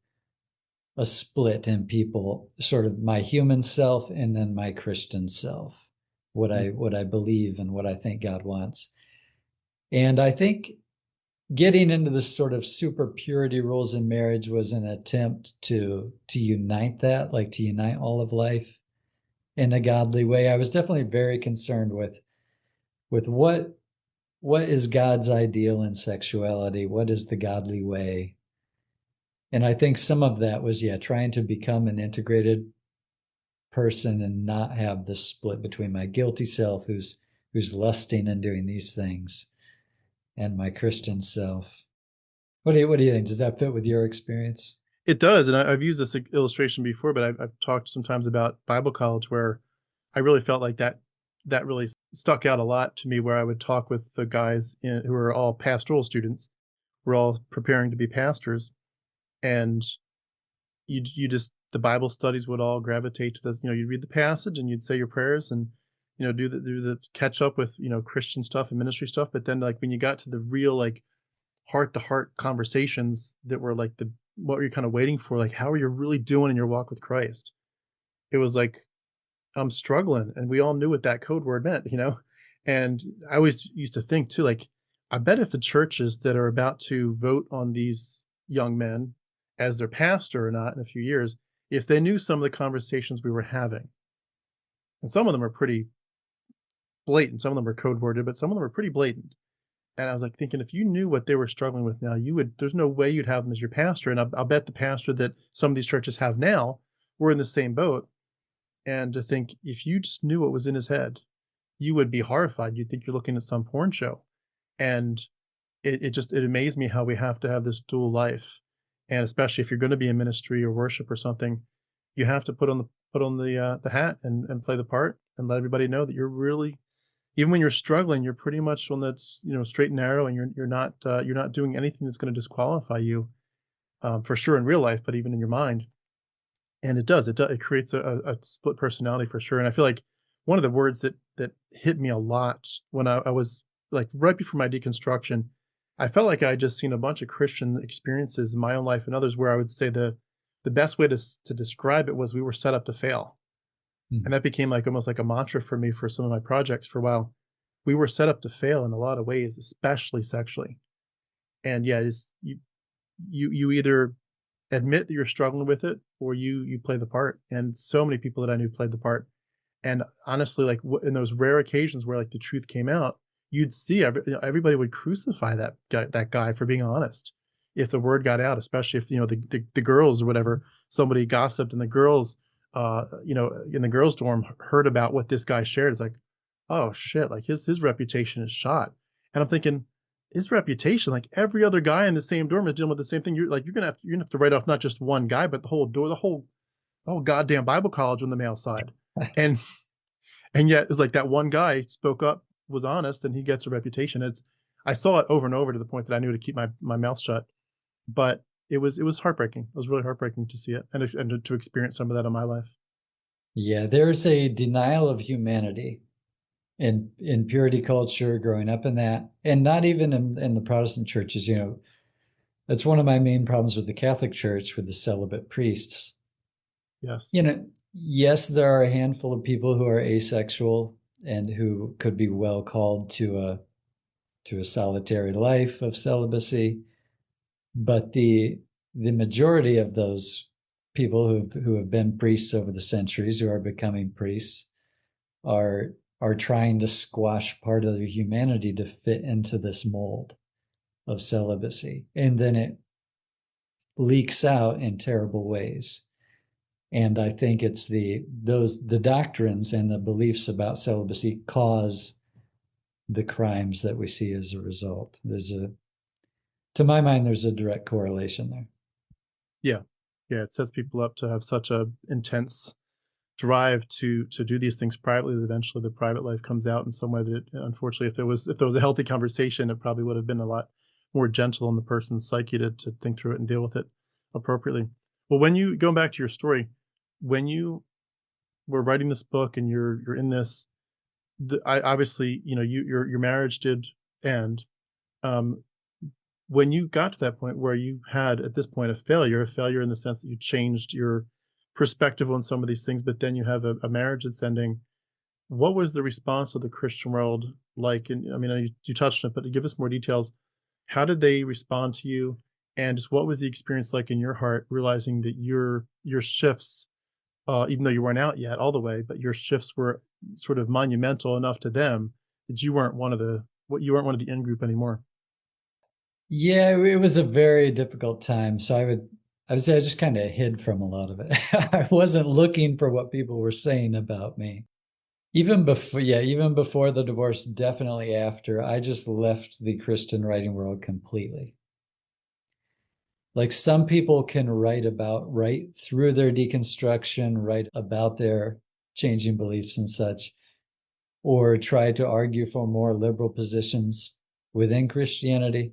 split in people, sort of my human self and then my Christian self, what I believe and what I think God wants. And I think getting into this sort of super purity rules in marriage was an attempt to unite that, like to unite all of life in a godly way. I was definitely very concerned with what is God's ideal in sexuality? What is the godly way? And I think some of that was, trying to become an integrated person and not have this split between my guilty self who's lusting and doing these things and my Christian self. What do you think? Does that fit with your experience? It does. And I've used this illustration before, but I've talked sometimes about Bible college where I really felt like that really stuck out a lot to me, where I would talk with the guys who are all pastoral students. We're all preparing to be pastors. And you just, the Bible studies would all gravitate to the, you'd read the passage and you'd say your prayers and, do the catch up with, Christian stuff and ministry stuff. But then like when you got to the real, like heart to heart conversations that were like what you're kind of waiting for, like how are you really doing in your walk with Christ? It was like, I'm struggling. And we all knew what that code word meant. And I always used to think too, like, I bet if the churches that are about to vote on these young men as their pastor or not in a few years, if they knew some of the conversations we were having, and some of them are pretty blatant, some of them are code worded, but some of them are pretty blatant. And I was like thinking, if you knew what they were struggling with now, there's no way you'd have them as your pastor. And I'll bet the pastor that some of these churches have now, we're in the same boat. And to think, if you just knew what was in his head, you would be horrified. You'd think you're looking at some porn show. And it amazed me how we have to have this dual life. And especially if you're going to be in ministry or worship or something, you have to put on the hat and play the part and let everybody know that you're really, even when you're struggling, you're pretty much on that straight and narrow, and you're not doing anything that's going to disqualify you, for sure in real life, but even in your mind. And it creates a split personality for sure. And I feel like one of the words that hit me a lot when I was like right before my deconstruction, I felt like I had just seen a bunch of Christian experiences in my own life and others where I would say the best way to describe it was we were set up to fail. And that became like almost like a mantra for me for some of my projects for a while. we were set up to fail in a lot of ways, especially sexually. And yeah, it's, you either admit that you're struggling with it, or you play the part. And so many people that I knew played the part. And honestly, like in those rare occasions where like the truth came out, you'd see everybody would crucify that guy for being honest. If the word got out, especially if the girls or whatever, somebody gossiped and the girls, in the girls' dorm heard about what this guy shared. It's like, oh shit, like his reputation is shot. And I'm thinking, his reputation, like every other guy in the same dorm is dealing with the same thing. You're gonna have to write off not just one guy, but the whole goddamn Bible college on the male side. And and yet it's like that one guy spoke up, was honest, and he gets a reputation. I saw it over and over to the point that I knew to keep my mouth shut. But it was heartbreaking. It was really heartbreaking to see it and to experience some of that in my life. Yeah, there's a denial of humanity in purity culture, growing up in that, and not even in the Protestant churches. That's one of my main problems with the Catholic Church, with the celibate priests. Yes. Yes, there are a handful of people who are asexual and who could be well called to a solitary life of celibacy, but the majority of those people who have been priests over the centuries, who are becoming priests, are trying to squash part of their humanity to fit into this mold of celibacy, and then it leaks out in terrible ways. And I think it's the doctrines and the beliefs about celibacy cause the crimes that we see as a result. To my mind, there's a direct correlation there. Yeah. Yeah. It sets people up to have such a intense drive to do these things privately that eventually the private life comes out in some way that, unfortunately, if there was a healthy conversation, it probably would have been a lot more gentle on the person's psyche to think through it and deal with it appropriately. Well, going back to your story, when you were writing this book and you're in this, I obviously, your marriage did end. Um, when you got to that point where you had, at this point, a failure in the sense that you changed your perspective on some of these things, but then you have a marriage that's ending. What was the response of the Christian world like? And I mean, you touched on it, but to give us more details, how did they respond to you? And just what was the experience like in your heart, realizing that your shifts, even though you weren't out yet all the way, but your shifts were sort of monumental enough to them that you weren't one of the in group anymore. Yeah, it was a very difficult time. So I would say I just kind of hid from a lot of it. I wasn't looking for what people were saying about me. Even before the divorce, definitely after, I just left the Christian writing world completely. Like, some people can write through their deconstruction, write about their changing beliefs and such, or try to argue for more liberal positions within Christianity.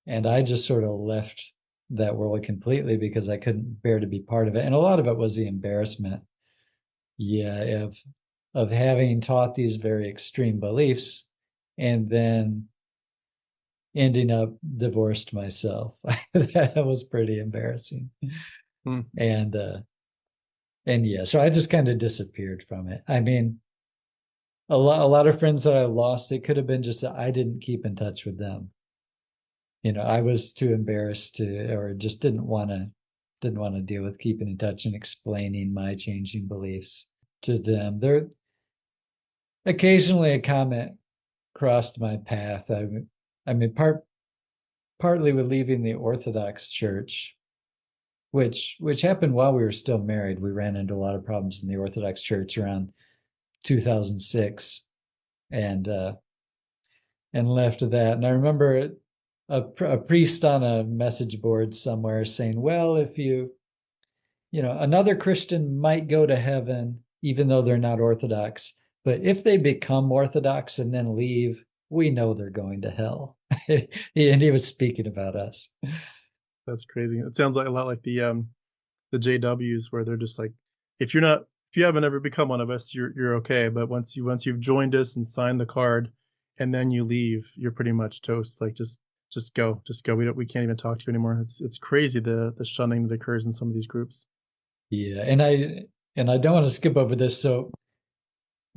And I just sort of left that world completely because I couldn't bear to be part of it. And a lot of it was the embarrassment, of having taught these very extreme beliefs and then ending up divorced myself. That was pretty embarrassing. Hmm. And yeah, so I just kind of disappeared from it. I mean, a lot of friends that I lost, it could have been just that I didn't keep in touch with them. I was too embarrassed to, or just didn't want to deal with keeping in touch and explaining my changing beliefs to them. There occasionally a comment crossed my path. I mean, partly with leaving the Orthodox Church, which happened while we were still married. We ran into a lot of problems in the Orthodox Church around 2006, and left that. And I remember a priest on a message board somewhere saying, well, if another Christian might go to heaven even though they're not Orthodox, but if they become Orthodox and then leave, we know they're going to hell. And he was speaking about us. That's crazy. It sounds like a lot like the JWs, where they're just like, if you haven't ever become one of us, you're okay. But once you've joined us and signed the card, and then you leave, you're pretty much toast. Like, just go. We can't even talk to you anymore. It's crazy, the shunning that occurs in some of these groups. Yeah, and I don't want to skip over this. So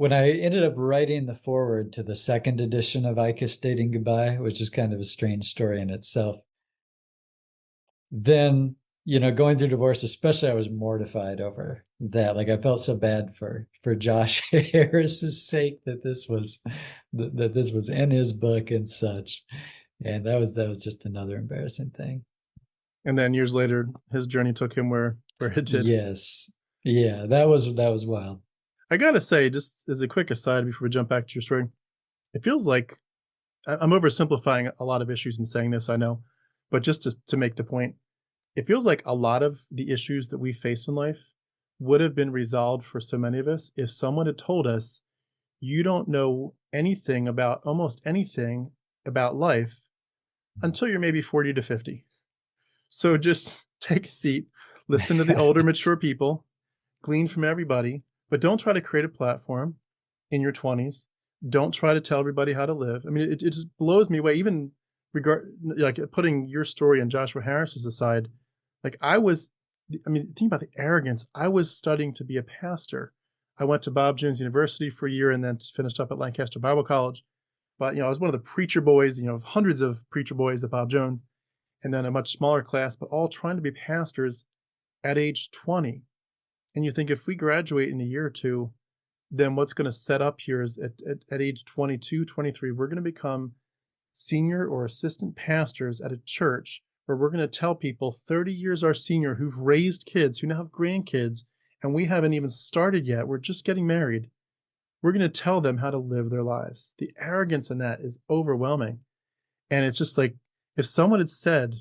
when I ended up writing the foreword to the second edition of I Kissed Dating Goodbye, which is kind of a strange story in itself, then, going through divorce, especially, I was mortified over that. Like, I felt so bad for Josh Harris's sake that this was in his book and such. And that was just another embarrassing thing. And then years later, his journey took him where it did. Yes. Yeah, that was wild. I gotta say, just as a quick aside before we jump back to your story, it feels like I'm oversimplifying a lot of issues in saying this, I know, but just to make the point, it feels like a lot of the issues that we face in life would have been resolved for so many of us if someone had told us, you don't know anything about almost anything about life until you're maybe 40 to 50. So just take a seat, listen to the older, mature people, glean from everybody, but don't try to create a platform in your 20s. Don't try to tell everybody how to live. I mean, it just blows me away. Even like putting your story and Joshua Harris's aside, like think about the arrogance. I was studying to be a pastor. I went to Bob Jones University for a year and then finished up at Lancaster Bible College. But, I was one of the preacher boys, hundreds of preacher boys at Bob Jones, and then a much smaller class, but all trying to be pastors at age 20. And you think if we graduate in a year or two, then what's going to set up here is at age 22, 23, we're going to become senior or assistant pastors at a church where we're going to tell people 30 years our senior who've raised kids, who now have grandkids, and we haven't even started yet. We're just getting married. We're going to tell them how to live their lives. The arrogance in that is overwhelming. And it's just like, if someone had said,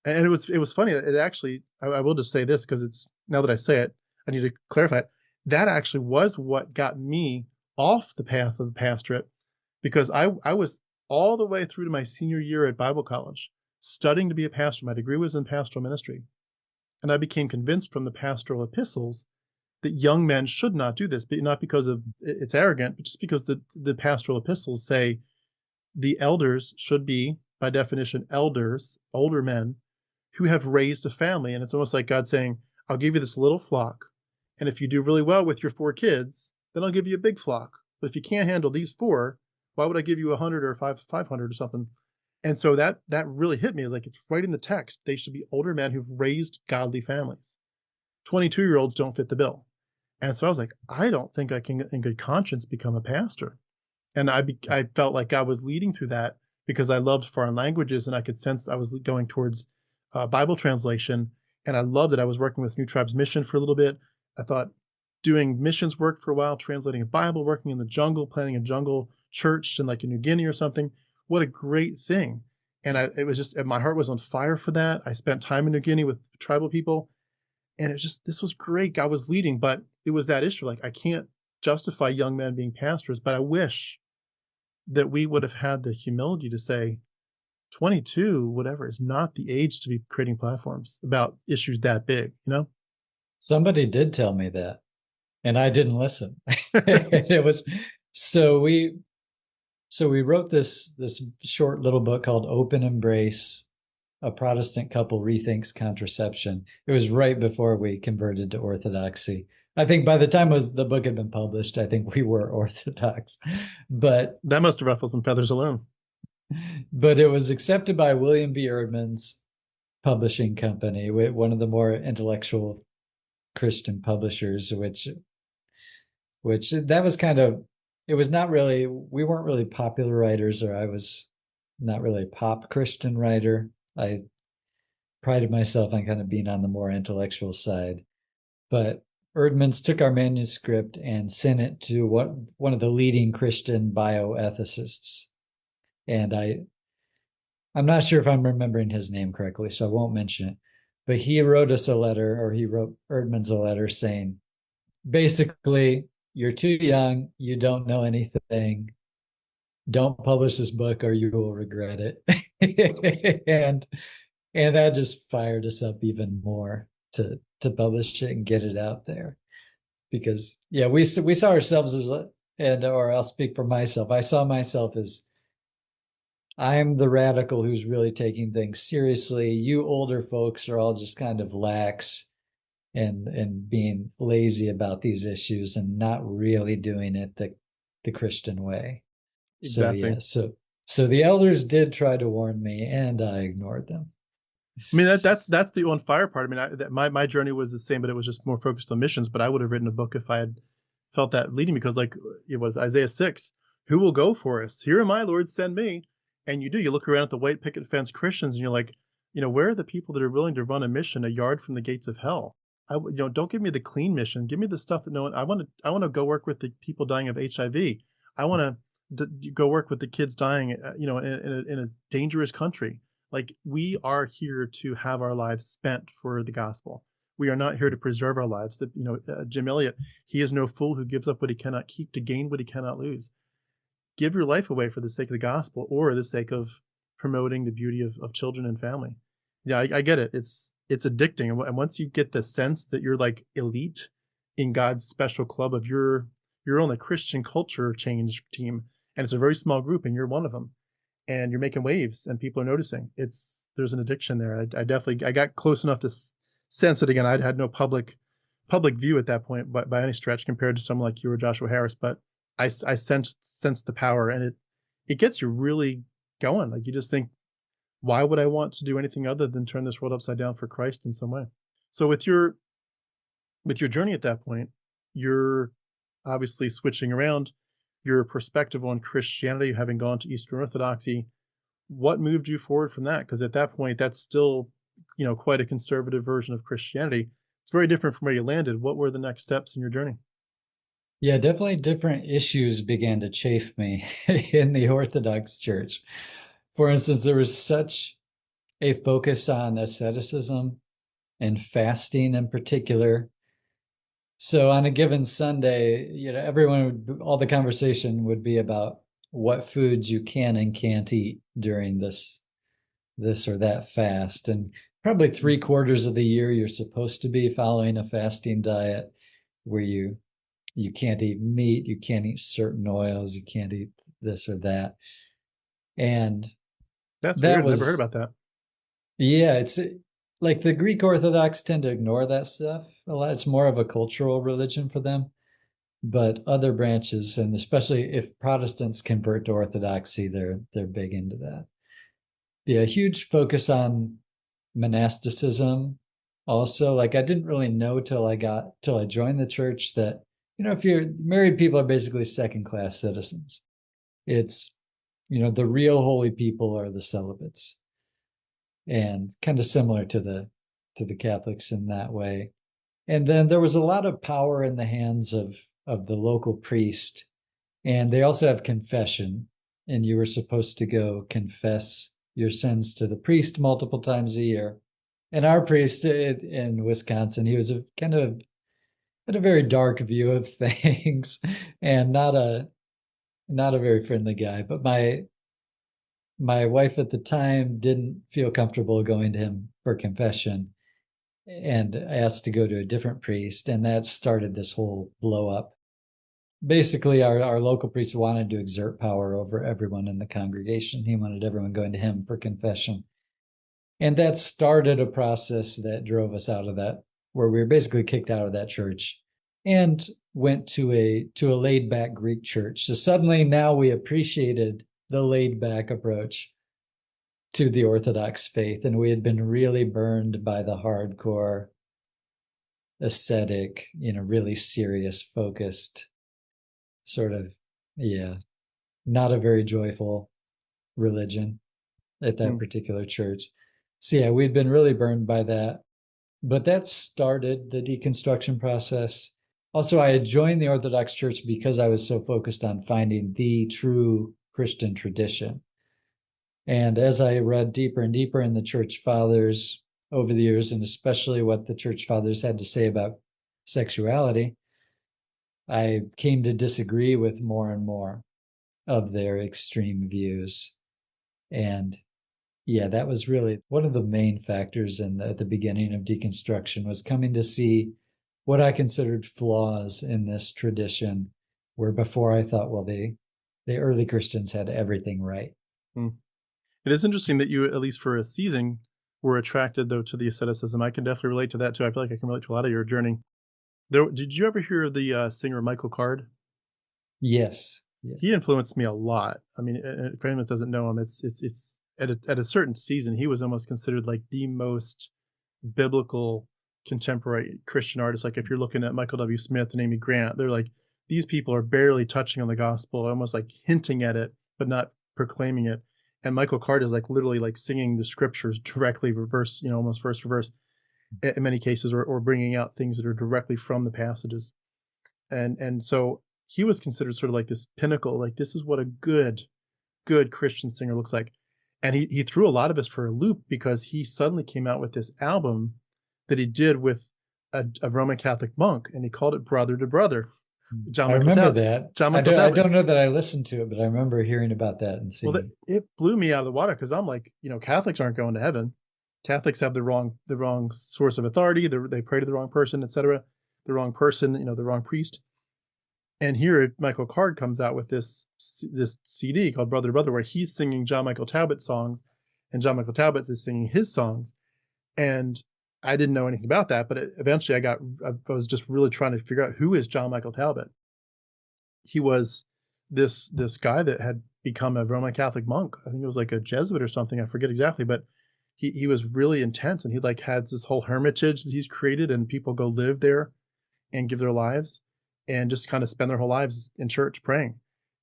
and it was funny, it actually, I will just say this because it's, now that I say it, I need to clarify it. That actually was what got me off the path of the pastorate, because I was all the way through to my senior year at Bible college studying to be a pastor. My degree was in pastoral ministry. And I became convinced from the pastoral epistles that young men should not do this, but not because of it's arrogant, but just because the pastoral epistles say the elders should be, by definition, elders, older men who have raised a family. And it's almost like God saying, I'll give you this little flock. And if you do really well with your 4 kids, then I'll give you a big flock. But if you can't handle these 4, why would I give you 100 or 500 or something? And so that really hit me. Like, it's right in the text. They should be older men who've raised godly families. 22-year-olds don't fit the bill. And so I was like, I don't think I can, in good conscience, become a pastor. And I felt like God was leading through that because I loved foreign languages, and I could sense I was going towards Bible translation. And I loved it. I was working with New Tribes Mission for a little bit. I thought doing missions work for a while, translating a Bible, working in the jungle, planning a jungle church in like in New Guinea or something. What a great thing. And it was just, my heart was on fire for that. I spent time in New Guinea with tribal people, and it just, this was great. God was leading, but it was that issue. Like, I can't justify young men being pastors, but I wish that we would have had the humility to say 22, whatever, is not the age to be creating platforms about issues that big, Somebody did tell me that, and I didn't listen. It was so we wrote this short little book called Open Embrace: A Protestant Couple Rethinks Contraception. It was right before we converted to Orthodoxy. I think by the time the book had been published, I think we were Orthodox. But that must have ruffled some feathers alone. But it was accepted by William B. Erdman's publishing company, one of the more intellectual Christian publishers, which that was kind of, it was not really, we weren't really popular writers, or I was not really a pop Christian writer. I prided myself on kind of being on the more intellectual side. But Erdman's took our manuscript and sent it to one of the leading Christian bioethicists. And I'm not sure if I'm remembering his name correctly, so I won't mention it. But he wrote us a letter, or he wrote Erdman's a letter saying, basically, you're too young, you don't know anything, don't publish this book or you will regret it. and that just fired us up even more to publish it and get it out there. Because we saw ourselves as, or I'll speak for myself, I saw myself as, I'm the radical who's really taking things seriously. You older folks are all just kind of lax. and being lazy about these issues and not really doing it the Christian way. So Exactly. yeah, so the elders did try to warn me, and I ignored them. I mean, that's the on fire part. I mean, my journey was the same, but it was just more focused on missions. But I would have written a book if I had felt that leading, because like it was Isaiah 6, who will go for us? Here am I, Lord, send me. And you do. You look around at the white picket fence Christians, and you're like, where are the people that are willing to run a mission a yard from the gates of hell? Don't give me the clean mission. Give me the stuff that no one. I want to go work with the people dying of HIV. I want to go work with the kids dying, in a dangerous country. Like, we are here to have our lives spent for the gospel. We are not here to preserve our lives. That Jim Elliot, he is no fool who gives up what he cannot keep to gain what he cannot lose. Give your life away for the sake of the gospel or the sake of promoting the beauty of children and family. Yeah, I get it. It's addicting, and once you get the sense that you're like elite in God's special club of you're on the Christian culture change team, and it's a very small group, and you're one of them, and you're making waves, and people are noticing. There's an addiction there. I definitely got close enough to sense it again. I'd had no public view at that point, but by any stretch, compared to someone like you or Joshua Harris, but I sensed the power, and it gets you really going. Like, you just think, why would I want to do anything other than turn this world upside down for Christ in some way? So with your journey at that point, you're obviously switching around your perspective on Christianity, having gone to Eastern Orthodoxy. What moved you forward from that? Because at that point, that's still, quite a conservative version of Christianity. It's very different from where you landed. What were the next steps in your journey? Yeah, definitely different issues began to chafe me in the Orthodox Church. For instance, there was such a focus on asceticism and fasting in particular. So on a given Sunday, all the conversation would be about what foods you can and can't eat during this or that fast. And probably 3/4 of the year, you're supposed to be following a fasting diet where you can't eat meat, you can't eat certain oils, you can't eat this or that. And That's that weird. I never heard was, about that. yeah, it's like the Greek Orthodox tend to ignore that stuff a lot. It's more of a cultural religion for them. But other branches, and especially if Protestants convert to Orthodoxy, they're big into that. Yeah, a huge focus on monasticism. Also, like, I didn't really know till I joined the church that, if you're married, people are basically second class citizens. It's, the real holy people are the celibates, and kind of similar to the Catholics in that way. And then there was a lot of power in the hands of the local priest, and they also have confession, and you were supposed to go confess your sins to the priest multiple times a year. And our priest in Wisconsin, he was a kind of had a very dark view of things, and not a very friendly guy. But my wife at the time didn't feel comfortable going to him for confession and asked to go to a different priest, and that started this whole blow up. Basically, our local priest wanted to exert power over everyone in the congregation. He wanted everyone going to him for confession. And that started a process that drove us out of that, where we were basically kicked out of that church and went to a laid back Greek church. So suddenly now we appreciated the laid back approach to the Orthodox faith. And we had been really burned by the hardcore, ascetic, really serious, focused sort of, yeah, not a very joyful religion at that particular church. So yeah, we'd been really burned by that. But that started the deconstruction process. Also, I had joined the Orthodox Church because I was so focused on finding the true Christian tradition. And as I read deeper and deeper in the church fathers over the years, and especially what the church fathers had to say about sexuality, I came to disagree with more and more of their extreme views. And yeah, that was really one of the main factors at the beginning of deconstruction, was coming to see what I considered flaws in this tradition, where before I thought, well, the early Christians had everything right. It is interesting that you, at least for a season, were attracted though to the asceticism. I can definitely relate to that too. I feel like I can relate to a lot of your journey. Did you ever hear the singer Michael Card? Yes. Yeah. He influenced me a lot. I mean, for anyone that doesn't know him, it's at a certain season, he was almost considered like the most biblical contemporary Christian artist. Like if you're looking at Michael W. Smith and Amy Grant, they're like, these people are barely touching on the gospel, almost like hinting at it, but not proclaiming it. And Michael Card is like literally like singing the scriptures directly reverse, almost verse for verse in many cases, or bringing out things that are directly from the passages. And so he was considered sort of like this pinnacle, like this is what a good Christian singer looks like. And he threw a lot of us for a loop because he suddenly came out with this album that he did with a Roman Catholic monk, and he called it Brother to Brother. John I Michael remember Talbot. that. John I Michael don't, I Talbot. don't know that I listened to it, but I remember hearing about that and Well, seeing. it blew me out of the water because I'm like, Catholics aren't going to heaven. Catholics have the wrong source of authority. They pray to the wrong person, etc. The wrong person, the wrong priest. And here Michael Card comes out with this CD called Brother to Brother, where he's singing John Michael Talbot songs, and John Michael Talbot is singing his songs. And I didn't know anything about that, but eventually I was just really trying to figure out who is John Michael Talbot. He was this guy that had become a Roman Catholic monk. I think it was like a Jesuit or something. I forget exactly, but he was really intense, and he like had this whole hermitage that he's created, and people go live there and give their lives and just kind of spend their whole lives in church praying.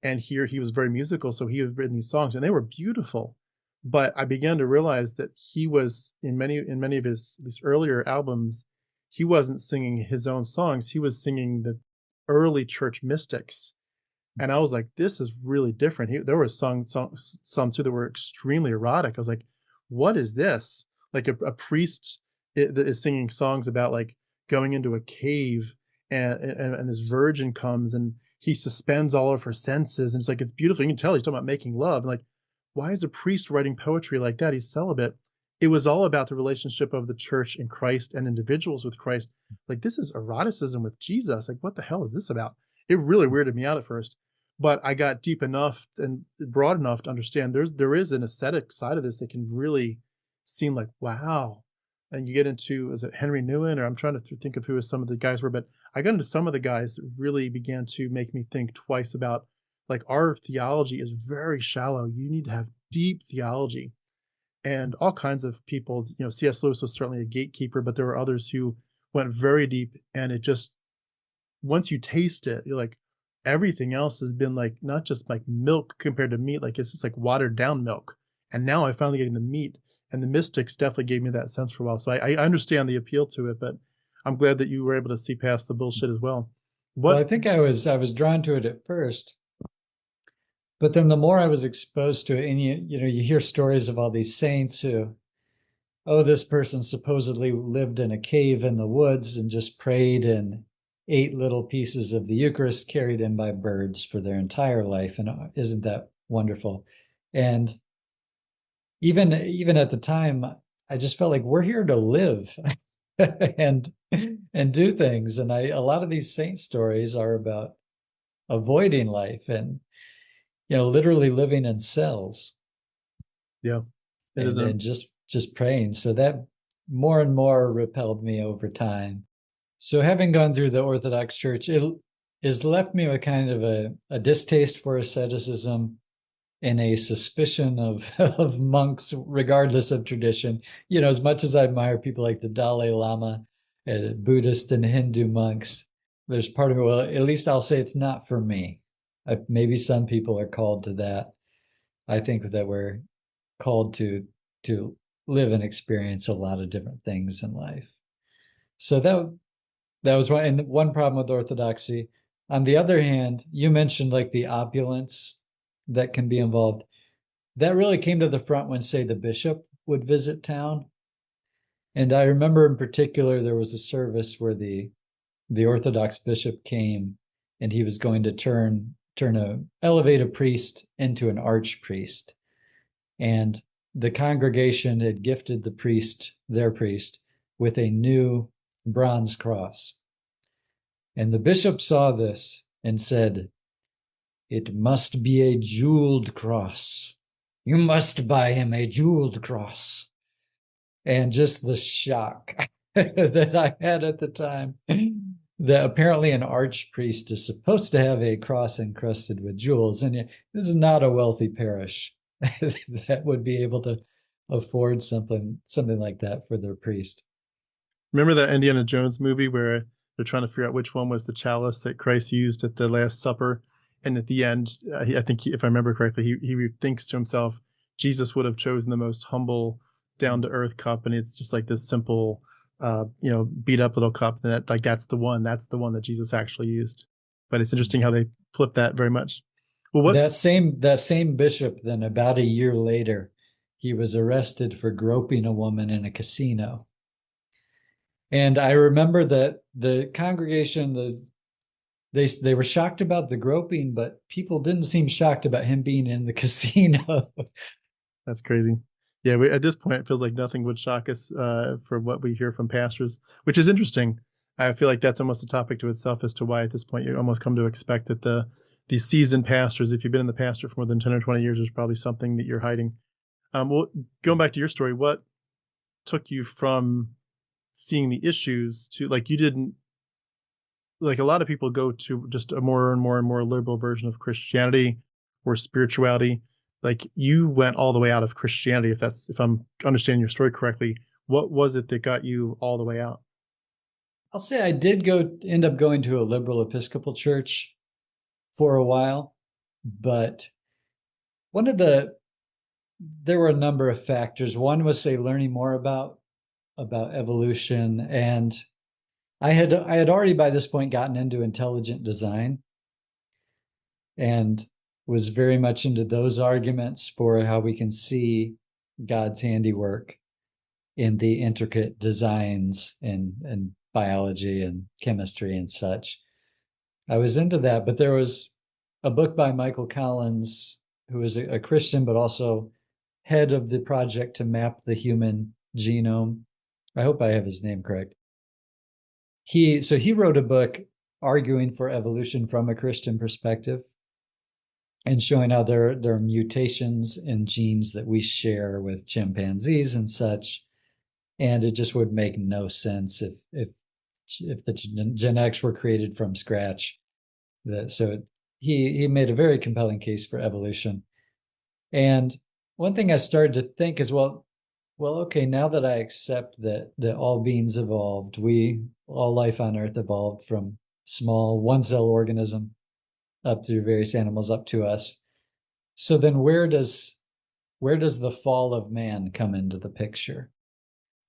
And here he was very musical, so he had written these songs, and they were beautiful. But I began to realize that he was in many of these earlier albums, he wasn't singing his own songs. He was singing the early church mystics. And I was like, this is really different. There were some too that were extremely erotic. I was like, what is this? Like a priest that is singing songs about like going into a cave, and this virgin comes and he suspends all of her senses, and it's like, it's beautiful. You can tell he's talking about making love. And like, why is a priest writing poetry like that? He's celibate. It was all about the relationship of the church and Christ and individuals with Christ. Like, this is eroticism with Jesus. Like, what the hell is this about? It really weirded me out at first, but I got deep enough and broad enough to understand there is an ascetic side of this that can really seem like, wow. And you get into, is it Henry Newen, or I'm trying to think of who some of the guys were, but I got into some of the guys that really began to make me think twice about, like, our theology is very shallow. You need to have deep theology. And all kinds of people, C.S. Lewis was certainly a gatekeeper, but there were others who went very deep, and it just, once you taste it, you're like, everything else has been like, not just like milk compared to meat, like it's just like watered down milk. And now I'm finally getting the meat, and the mystics definitely gave me that sense for a while. So I understand the appeal to it, but I'm glad that you were able to see past the bullshit as well. Well, I think I was drawn to it at first, but then the more I was exposed to it, and you hear stories of all these saints who, oh, this person supposedly lived in a cave in the woods and just prayed and ate little pieces of the Eucharist carried in by birds for their entire life. And isn't that wonderful? And even at the time, I just felt like we're here to live and do things. And a lot of these saint stories are about avoiding life and literally living in cells. Yeah, it is. And just praying. So that more and more repelled me over time. So having gone through the Orthodox Church, it has left me with kind of a distaste for asceticism and a suspicion of monks, regardless of tradition. As much as I admire people like the Dalai Lama, Buddhist and Hindu monks, there's part of me, well, at least I'll say it's not for me. Maybe some people are called to that. I think that we're called to live and experience a lot of different things in life. So that was one problem with Orthodoxy. On the other hand, you mentioned like the opulence that can be involved. That really came to the front when, say, the bishop would visit town. And I remember in particular, there was a service where the Orthodox bishop came, and he was going to elevate a priest into an archpriest. And the congregation had gifted their priest, with a new bronze cross. And the bishop saw this and said, "It must be a jeweled cross. You must buy him a jeweled cross." and just the shock that I had at the time that apparently an archpriest is supposed to have a cross encrusted with jewels. And this is not a wealthy parish that would be able to afford something like that for their priest. Remember that Indiana Jones movie where they're trying to figure out which one was the chalice that Christ used at the Last Supper, and at the end, I think if I remember correctly, he thinks to himself, Jesus would have chosen the most humble, down to earth cup, and it's just like this simple, beat up little cup. That like that's the one that Jesus actually used. But it's interesting how they flip that very much. Well, what That same bishop, then about a year later, he was arrested for groping a woman in a casino. And I remember that the congregation, they were shocked about the groping, but people didn't seem shocked about him being in the casino. That's crazy. Yeah, at this point, it feels like nothing would shock us for what we hear from pastors, which is interesting. I feel like that's almost a topic to itself as to why at this point you almost come to expect that the seasoned pastors, if you've been in the pastor for more than 10 or 20 years, there's probably something that you're hiding. Well, going back to your story, what took you from seeing the issues to like you didn't like a lot of people go to just a more and more and more liberal version of Christianity or spirituality. Like you went all the way out of Christianity, if I'm understanding your story correctly. What was it that got you all the way out? I'll say I did end up going to a liberal Episcopal church for a while, but there were a number of factors. One was, say, learning more about evolution, and I had already by this point gotten into intelligent design and was very much into those arguments for how we can see God's handiwork in the intricate designs and biology and chemistry and such. I was into that, but there was a book by Michael Collins, who is a Christian, but also head of the project to map the human genome. I hope I have his name correct. He wrote a book arguing for evolution from a Christian perspective and showing how there are mutations in genes that we share with chimpanzees and such. And it just would make no sense if the genetics were created from scratch. He made a very compelling case for evolution. And one thing I started to think is, well, okay, now that I accept that all beings evolved, all life on Earth evolved from small one-cell organism up through various animals up to us. So then where does the fall of man come into the picture?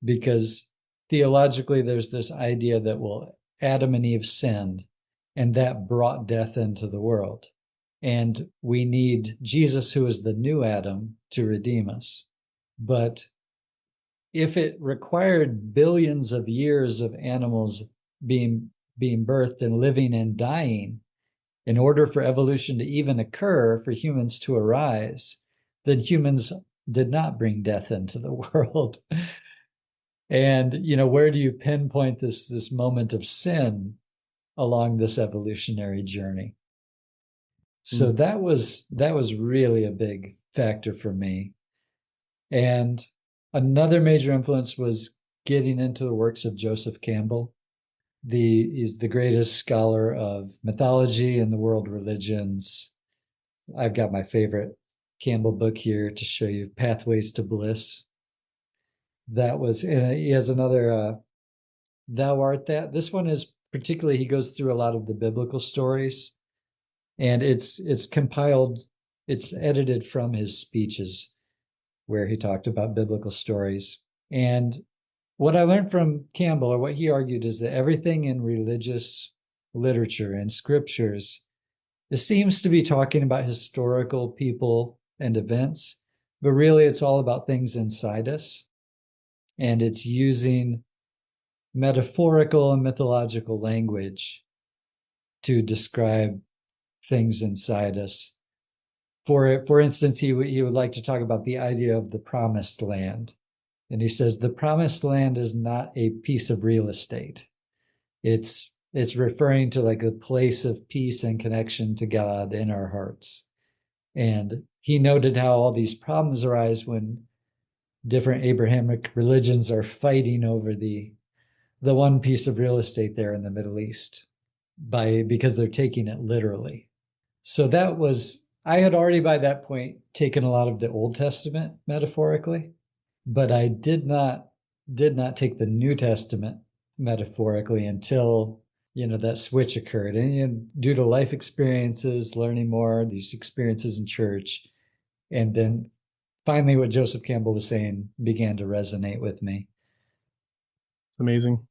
Because theologically, there's this idea that, well, Adam and Eve sinned, and that brought death into the world. And we need Jesus, who is the new Adam, to redeem us. But if it required billions of years of animals being birthed and living and dying in order for evolution to even occur, for humans to arise, then humans did not bring death into the world. And where do you pinpoint this moment of sin along this evolutionary journey? So that was really a big factor for me. And another major influence was getting into the works of Joseph Campbell. He's the greatest scholar of mythology and the world religions. I've got my favorite Campbell book here to show you, Pathways to Bliss. And he has another, Thou Art That. This one is particularly, he goes through a lot of the biblical stories, and it's compiled, it's edited from his speeches where he talked about biblical stories. And what I learned from Campbell, or what he argued, is that everything in religious literature and scriptures, it seems to be talking about historical people and events, but really it's all about things inside us. And it's using metaphorical and mythological language to describe things inside us. For instance, he would like to talk about the idea of the promised land. And he says, the promised land is not a piece of real estate. It's referring to like a place of peace and connection to God in our hearts. And he noted how all these problems arise when different Abrahamic religions are fighting over the one piece of real estate there in the Middle East because they're taking it literally. So that was, I had already by that point taken a lot of the Old Testament metaphorically, but I did not take the New Testament metaphorically until that switch occurred. And due to life experiences, learning more, these experiences in church, and then finally what Joseph Campbell was saying began to resonate with me. It's amazing.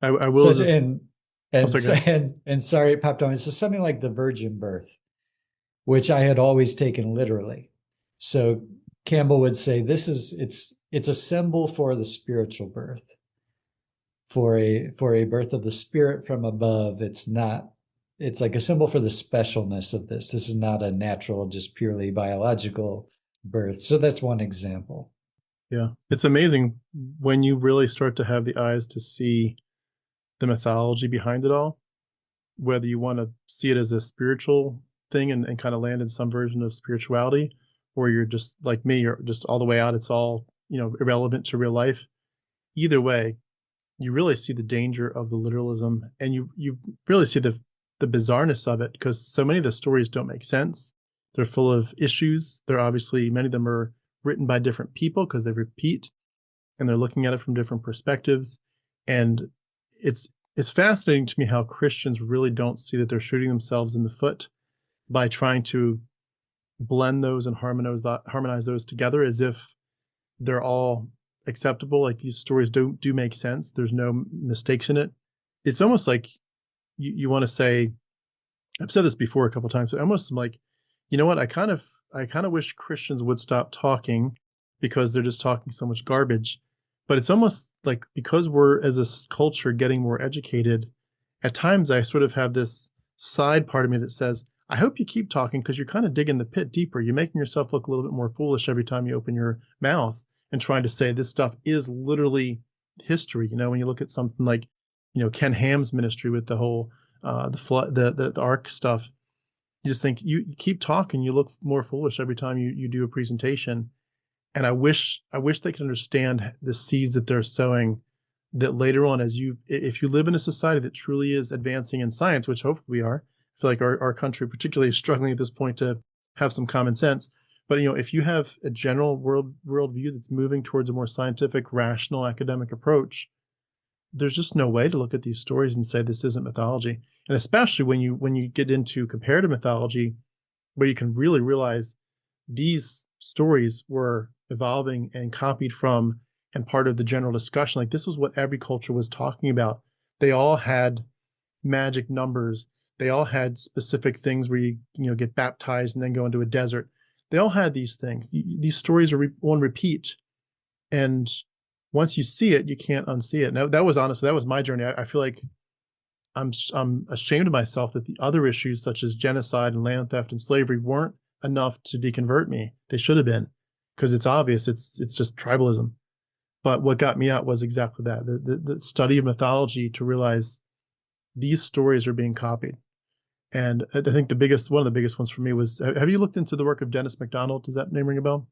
I will Such just. I'm and sorry, go ahead. and sorry it popped on. It's just something like the virgin birth, which I had always taken literally. So Campbell would say it's a symbol for the spiritual birth, for a birth of the spirit from above. It's like a symbol for the specialness of this. This is not a natural, just purely biological birth. So that's one example. Yeah, it's amazing when you really start to have the eyes to see the mythology behind it all, whether you want to see it as a spiritual thing and kind of land in some version of spirituality, or you're just like me, you're just all the way out. It's all, irrelevant to real life. Either way, you really see the danger of the literalism, and you really see the bizarreness of it, because so many of the stories don't make sense. They're full of issues. They're obviously, many of them are written by different people because they repeat and they're looking at it from different perspectives. And it's fascinating to me how Christians really don't see that they're shooting themselves in the foot by trying to blend those and harmonize those together as if they're all acceptable. Like, these stories do make sense. There's no mistakes in it. It's almost like you want to say, I've said this before a couple of times, but almost like, you know what? I kind of wish Christians would stop talking, because they're just talking so much garbage. But it's almost like, because we're, as a culture, getting more educated, at times I sort of have this side part of me that says, I hope you keep talking, because you're kind of digging the pit deeper. You're making yourself look a little bit more foolish every time you open your mouth and trying to say this stuff is literally history. When you look at something like, Ken Ham's ministry with the whole the flood, the ark stuff, you just think, you keep talking, you look more foolish every time you do a presentation. And I wish they could understand the seeds that they're sowing, that later on, if you live in a society that truly is advancing in science, which hopefully we are. I feel like our country particularly is struggling at this point to have some common sense. But if you have a general worldview that's moving towards a more scientific, rational, academic approach, there's just no way to look at these stories and say this isn't mythology. And especially when you get into comparative mythology, where you can really realize these stories were evolving and copied from and part of the general discussion. Like, this was what every culture was talking about. They all had magic numbers. They all had specific things where you get baptized and then go into a desert. They all had these things. These stories are on repeat. And once you see it, you can't unsee it. Now, that was my journey. I feel like I'm ashamed of myself that the other issues, such as genocide and land theft and slavery, weren't enough to deconvert me. They should have been, because it's obvious. It's just tribalism. But what got me out was exactly that: the study of mythology, to realize these stories are being copied. And I think one of the biggest ones for me was, have you looked into the work of Dennis MacDonald? Does that name ring a bell?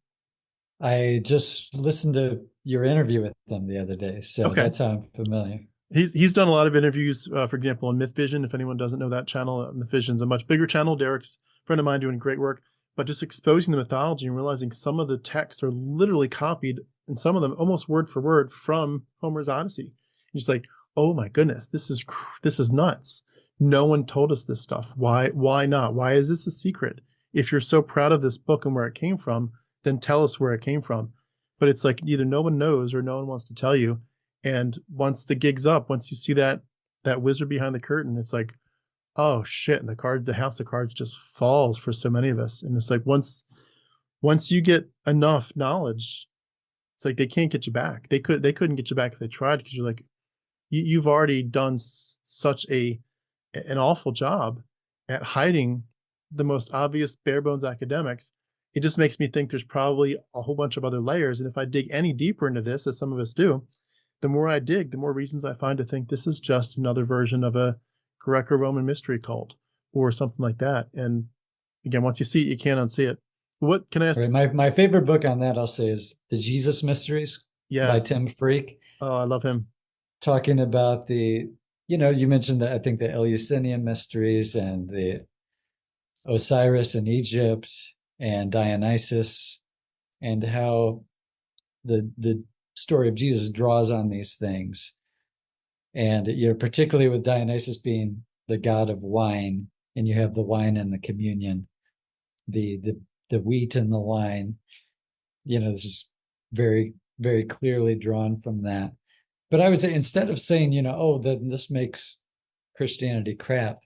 I just listened to your interview with them the other day, so Okay. that's how I'm familiar. He's done a lot of interviews, for example, on Myth Vision. If anyone doesn't know that channel, Myth Vision's a much bigger channel. Derek's a friend of mine, doing great work, but just exposing the mythology and realizing some of the texts are literally copied, and some of them almost word for word, from Homer's Odyssey. And just like, oh my goodness, this is nuts. No one told us this stuff. Why not? Why is this a secret? If you're so proud of this book and where it came from, then tell us where it came from. But it's like, either no one knows or no one wants to tell you. And once the gig's up, once you see that wizard behind the curtain, it's like, oh shit, and the house of cards just falls for so many of us. And it's like, once you get enough knowledge, it's like they can't get you back. They couldn't get you back if they tried, because you're like, you've already done such an awful job at hiding the most obvious bare bones academics. It just makes me think there's probably a whole bunch of other layers. And if I dig any deeper into this, as some of us do, the more I dig, the more reasons I find to think this is just another version of a Greco-Roman mystery cult or something like that. And again, once you see it, you can't unsee it. What can I ask? Right. My favorite book on that, I'll say, is The Jesus Mysteries by Tim Yes. Freak, Oh, I love him. talking about you mentioned that, I think, the Eleusinian mysteries and the Osiris in Egypt and Dionysus, and how the story of Jesus draws on these things. And particularly with Dionysus being the god of wine, and you have the wine and the communion, the wheat and the wine, this is very, very clearly drawn from that. But I would say, instead of saying, oh, then this makes Christianity crap,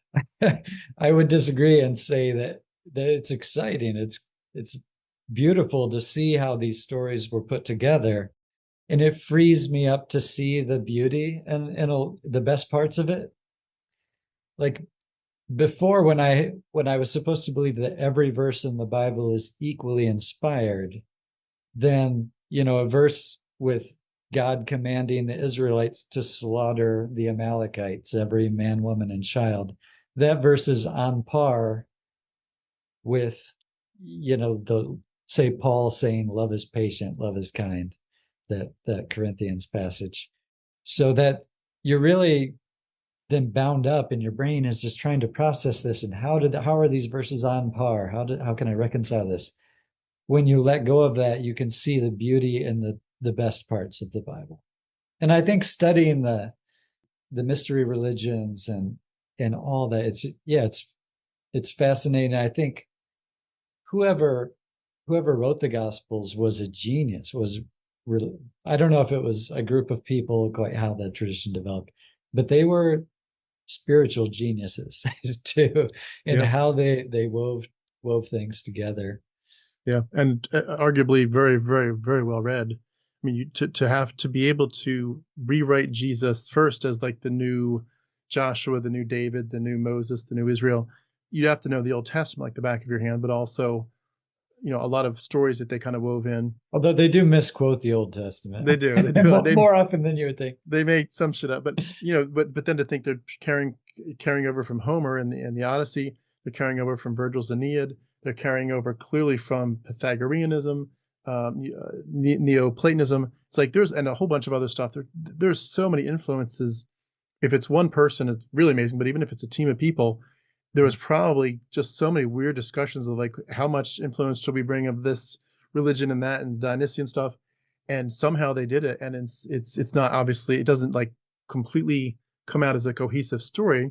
I would disagree and say that it's exciting. It's beautiful to see how these stories were put together, and it frees me up to see the beauty and the best parts of it. Like, before, when I was supposed to believe that every verse in the Bible is equally inspired, then a verse with God commanding the Israelites to slaughter the Amalekites, every man, woman, and child, that verse is on par with the say Paul saying love is patient, love is kind, that Corinthians passage. So that you're really then bound up, and your brain is just trying to process this, and how are these verses on par? How can I reconcile this? When you let go of that, you can see the beauty and the best parts of the Bible. And I think studying the mystery religions and all that, it's fascinating. I think whoever wrote the Gospels was a genius. Was really, I don't know if it was a group of people, quite how that tradition developed, but they were spiritual geniuses too, in Yeah. how they wove things together. Yeah. And arguably very, very, very well read. I mean, to have to be able to rewrite Jesus first as like the new Joshua, the new David, the new Moses, the new Israel, you'd have to know the Old Testament like the back of your hand, but also, a lot of stories that they kind of wove in. Although they do misquote the Old Testament They do, they do. more often than you would think. They make some shit up, but but then to think they're carrying over from Homer and the Odyssey, they're carrying over from Virgil's Aeneid, they're carrying over clearly from Pythagoreanism, Neoplatonism. It's like there's and a whole bunch of other stuff. There's so many influences. If it's one person, it's really amazing. But even if it's a team of people, there was probably just so many weird discussions of like how much influence should we bring of this religion and that and Dionysian stuff, and somehow they did it. And it's not, obviously it doesn't like completely come out as a cohesive story.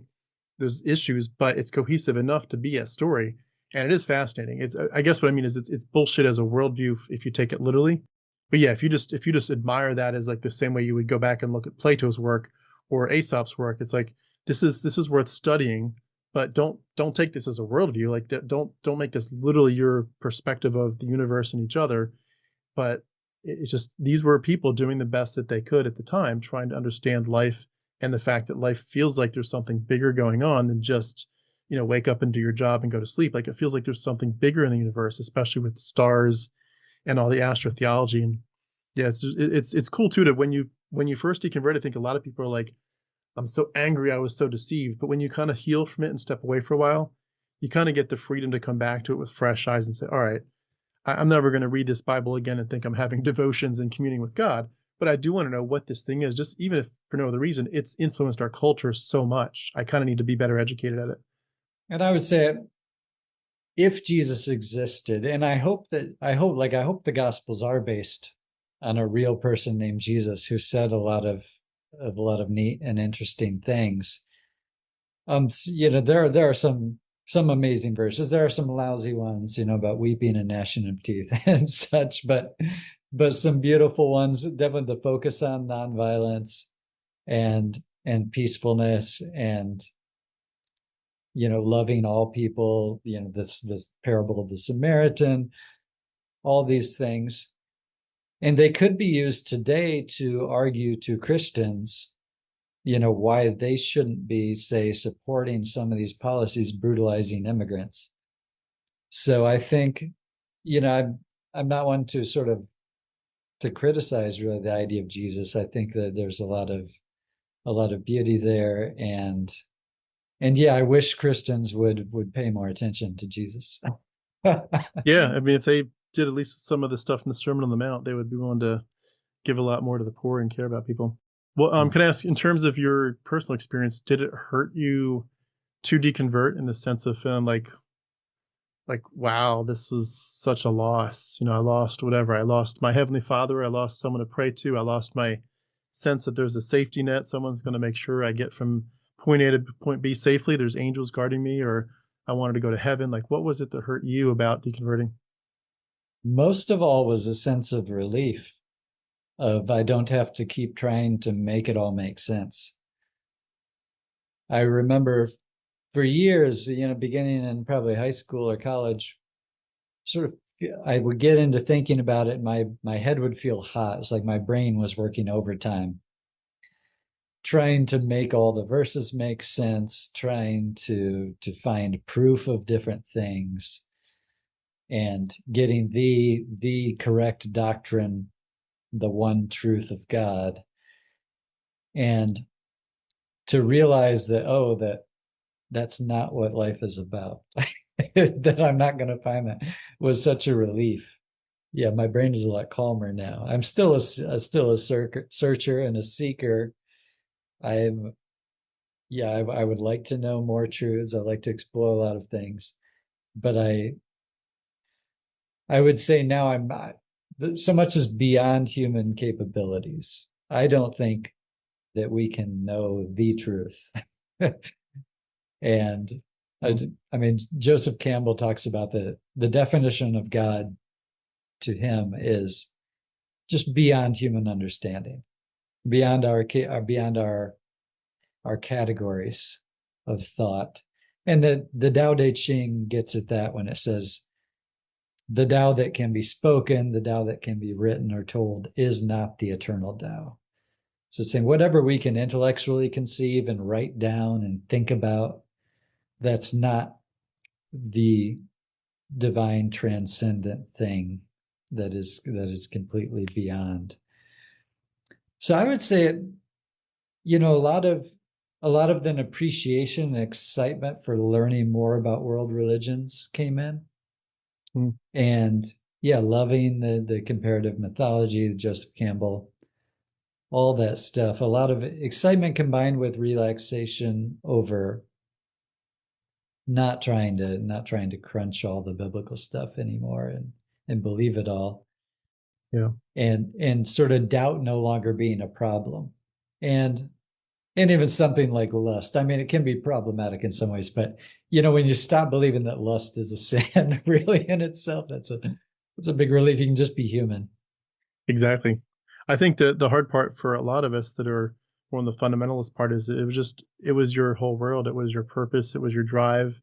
There's issues, but it's cohesive enough to be a story, and it is fascinating. It's, I guess what I mean is it's bullshit as a worldview if you take it literally. But yeah, if you just admire that as like the same way you would go back and look at Plato's work or Aesop's work, it's like this is worth studying, but don't take this as a worldview. Like don't make this literally your perspective of the universe and each other. But it's just these were people doing the best that they could at the time, trying to understand life and the fact that life feels like there's something bigger going on than just wake up and do your job and go to sleep. Like it feels like there's something bigger in the universe, especially with the stars and all the astrotheology. And yeah, it's cool too to when you first deconvert. I think a lot of people are like, I'm so angry I was so deceived. But when you kind of heal from it and step away for a while, you kind of get the freedom to come back to it with fresh eyes and say, all right, I'm never going to read this Bible again and think I'm having devotions and communing with God. But I do want to know what this thing is, just even if for no other reason, it's influenced our culture so much. I kind of need to be better educated at it. And I would say, if Jesus existed, and I hope the Gospels are based on a real person named Jesus who said a lot of neat and interesting things. There are some amazing verses. There are some lousy ones, about weeping and gnashing of teeth and such, but some beautiful ones. Definitely the focus on nonviolence and peacefulness and loving all people. This parable of the Samaritan, all these things, and they could be used today to argue to Christians why they shouldn't be, say, supporting some of these policies brutalizing immigrants. So I think, I'm not one to sort of to criticize really the idea of Jesus. I think that there's a lot of beauty there, and yeah, I wish Christians would pay more attention to Jesus. Yeah, I mean, if they did at least some of the stuff in the Sermon on the Mount, they would be willing to give a lot more to the poor and care about people. Well, can I ask, in terms of your personal experience, did it hurt you to deconvert in the sense of feeling like, wow, this was such a loss. I lost whatever. I lost my Heavenly Father. I lost someone to pray to. I lost my sense that there's a safety net. Someone's going to make sure I get from point A to point B safely. There's angels guarding me, or I wanted to go to heaven. Like, what was it that hurt you about deconverting? Most of all was a sense of relief of I don't have to keep trying to make it all make sense. I remember for years, beginning in probably high school or college, sort of I would get into thinking about it. My head would feel hot. It's like my brain was working overtime, trying to make all the verses make sense, trying to find proof of different things, and getting the correct doctrine, the one truth of God, and to realize that that's not what life is about. That I'm not going to find that was such a relief. Yeah, my brain is a lot calmer now. I'm still a searcher and a seeker. I'm yeah, I would like to know more truths. I like to explore a lot of things, but I would say now I'm not so much as beyond human capabilities. I don't think that we can know the truth. And I mean, Joseph Campbell talks about the definition of God to him is just beyond human understanding, beyond our categories of thought. And the Tao Te Ching gets at that when it says the Tao that can be spoken, the Tao that can be written or told is not the eternal Tao. So it's saying whatever we can intellectually conceive and write down and think about, that's not the divine transcendent thing that is completely beyond. So I would say a lot of an appreciation and excitement for learning more about world religions came in. And yeah, loving the comparative mythology, Joseph Campbell, all that stuff. A lot of excitement combined with relaxation over not trying to crunch all the biblical stuff anymore and believe it all. Yeah. And sort of doubt no longer being a problem. And even something like lust. I mean, it can be problematic in some ways, but when you stop believing that lust is a sin really in itself, that's a big relief. You can just be human. Exactly. I think that the hard part for a lot of us that are more on the fundamentalist part is it was your whole world. It was your purpose. It was your drive.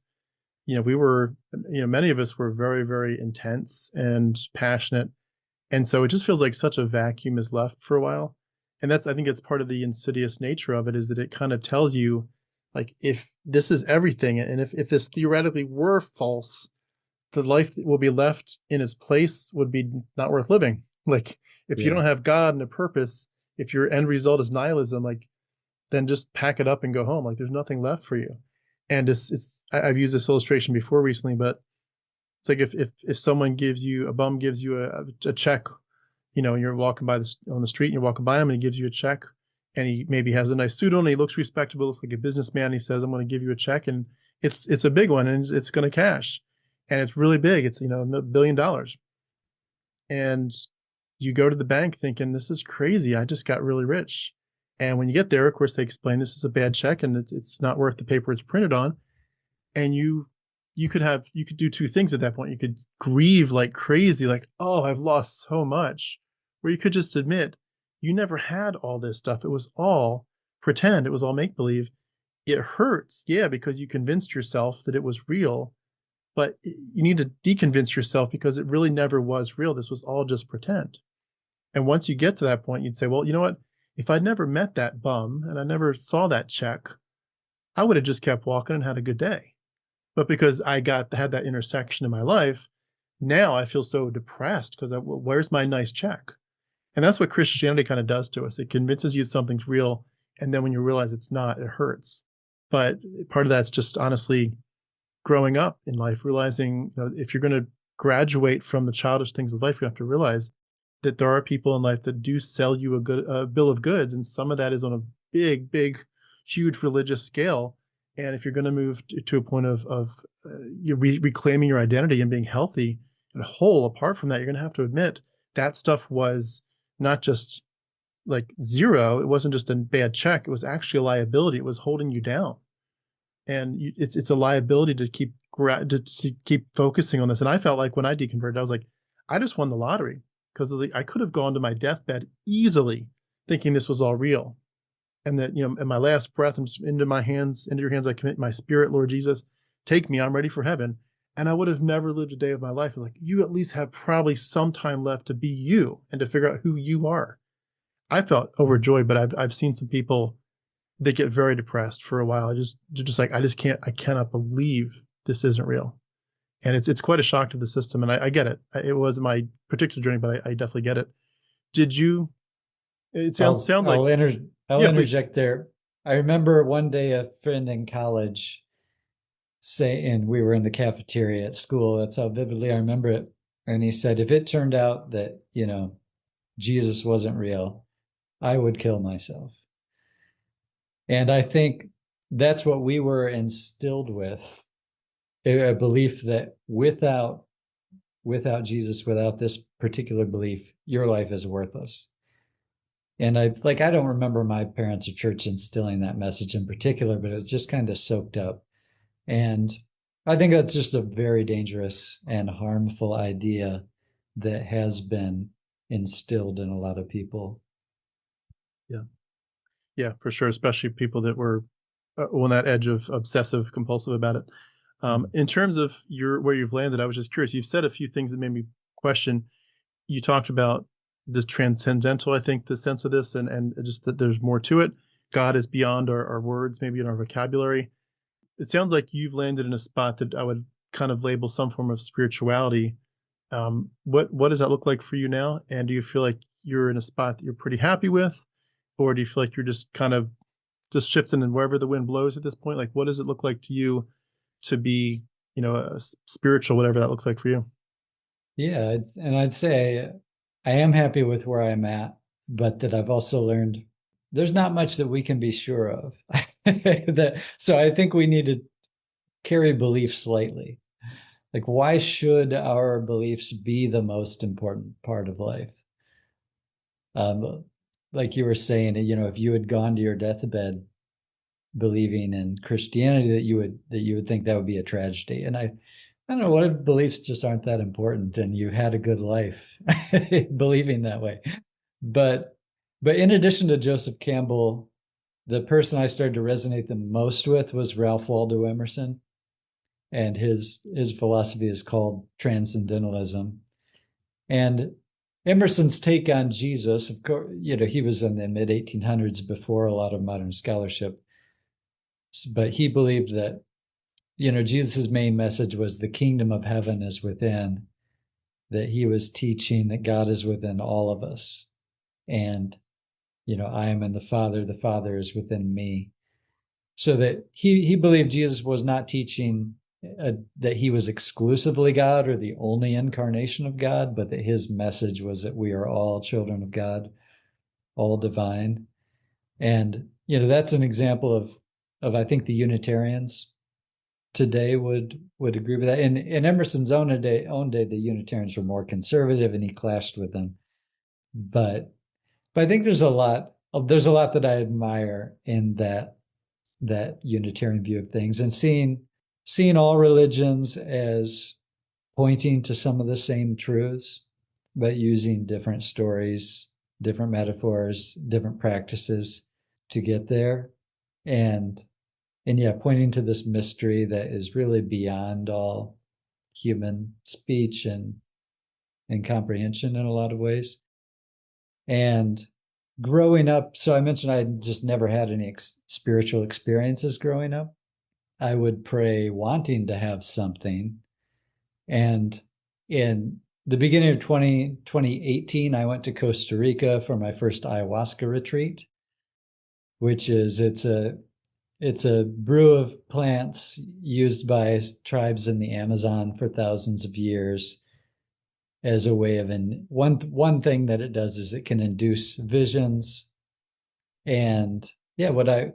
We were, many of us were very, very intense and passionate. And so it just feels like such a vacuum is left for a while. And I think it's part of the insidious nature of it, is that it kind of tells you, like, if this is everything, and if this theoretically were false, the life that will be left in its place would be not worth living. Like, if you don't have God and a purpose, if your end result is nihilism, like, then just pack it up and go home. Like, there's nothing left for you. And I've used this illustration before recently, but it's like if someone gives you a check, and you're walking on the street and you're walking by him and he gives you a check, and he maybe has a nice suit on, and he looks respectable, looks like a businessman. He says, "I'm going to give you a check," and it's a big one, and it's going to cash, and it's really big. It's $1 billion, and you go to the bank thinking, "This is crazy. I just got really rich." And when you get there, of course, they explain this is a bad check and it's not worth the paper it's printed on. And you could do two things at that point. You could grieve like crazy, like, "Oh, I've lost so much," or you could just admit you never had all this stuff. It was all pretend. It was all make believe. It hurts, yeah, because you convinced yourself that it was real, but you need to deconvince yourself because it really never was real. This was all just pretend. And once you get to that point, you'd say, well, you know what? If I'd never met that bum and I never saw that check, I would have just kept walking and had a good day. But because I had that intersection in my life, now I feel so depressed because where's my nice check? And that's what Christianity kind of does to us. It convinces you something's real, and then when you realize it's not, it hurts. But part of that's just honestly growing up in life, realizing, if you're going to graduate from the childish things of life, you have to realize that there are people in life that do sell you a bill of goods, and some of that is on a big, huge religious scale. And if you're going to move to a point of reclaiming your identity and being healthy and whole, apart from that, you're going to have to admit that stuff was not just like zero. It wasn't just a bad check. It was actually a liability. It was holding you down, and it's a liability to keep focusing on this. And I felt like when I deconverted, I was like, I just won the lottery, because I could have gone to my deathbed easily thinking this was all real, and that, in my last breath, I'm into your hands I commit my spirit, Lord Jesus, take me, I'm ready for heaven. And I would have never lived a day of my life. It's like, you at least have probably some time left to be you and to figure out who you are. I felt overjoyed, but I've seen some people that get very depressed for a while. They're just like, I cannot believe this isn't real. And it's quite a shock to the system. And I get it. It wasn't my particular journey, but I definitely get it. Did you, it sounds like, I'll yeah, please. interject there. I remember one day a friend in college saying, we were in the cafeteria at school. That's how vividly I remember it. And he said, if it turned out that, Jesus wasn't real, I would kill myself. And I think that's what we were instilled with, a belief that without Jesus, without this particular belief, your life is worthless. And I don't remember my parents or church instilling that message in particular, but it was just kind of soaked up. And I think that's just a very dangerous and harmful idea that has been instilled in a lot of people. Yeah, for sure. Especially people that were on that edge of obsessive compulsive about it. In terms of where you've landed, I was just curious. You've said a few things that made me question. You talked about this transcendental, I think, the sense of this, and just that there's more to it. God is beyond our words, maybe in our vocabulary. It sounds like you've landed in a spot that I would kind of label some form of spirituality. What does that look like for you now? And do you feel like you're in a spot that you're pretty happy with, or do you feel like you're just kind of just shifting and wherever the wind blows at this point? Like, what does it look like to you to be, a spiritual, whatever that looks like for you? Yeah, and I'd say I am happy with where I'm at, but that I've also learned there's not much that we can be sure of. So I think we need to carry beliefs lightly. Like, why should our beliefs be the most important part of life? Like you were saying, if you had gone to your deathbed believing in Christianity, that you would think that would be a tragedy. And I don't know, what if beliefs just aren't that important and you had a good life believing that way? But in addition to Joseph Campbell, the person I started to resonate the most with was Ralph Waldo Emerson. And his philosophy is called transcendentalism. And Emerson's take on Jesus, of course, he was in the mid 1800s before a lot of modern scholarship. But he believed that, Jesus's main message was the kingdom of heaven is within, that he was teaching that God is within all of us. And, I am in the Father is within me. So that he believed Jesus was not teaching that he was exclusively God or the only incarnation of God, but that his message was that we are all children of God, all divine. And, that's an example of I think the Unitarians today would agree with that. In Emerson's own day, the Unitarians were more conservative and he clashed with them. But I think there's a lot that I admire in that Unitarian view of things, and seeing all religions as pointing to some of the same truths, but using different stories, different metaphors, different practices to get there. And yeah, pointing to this mystery that is really beyond all human speech and comprehension in a lot of ways. And growing up, so I mentioned I just never had any spiritual experiences growing up. I would pray wanting to have something. And in the beginning of 2018, I went to Costa Rica for my first ayahuasca retreat, which is, It's a brew of plants used by tribes in the Amazon for thousands of years as a way of one thing that it does is it can induce visions and yeah, what I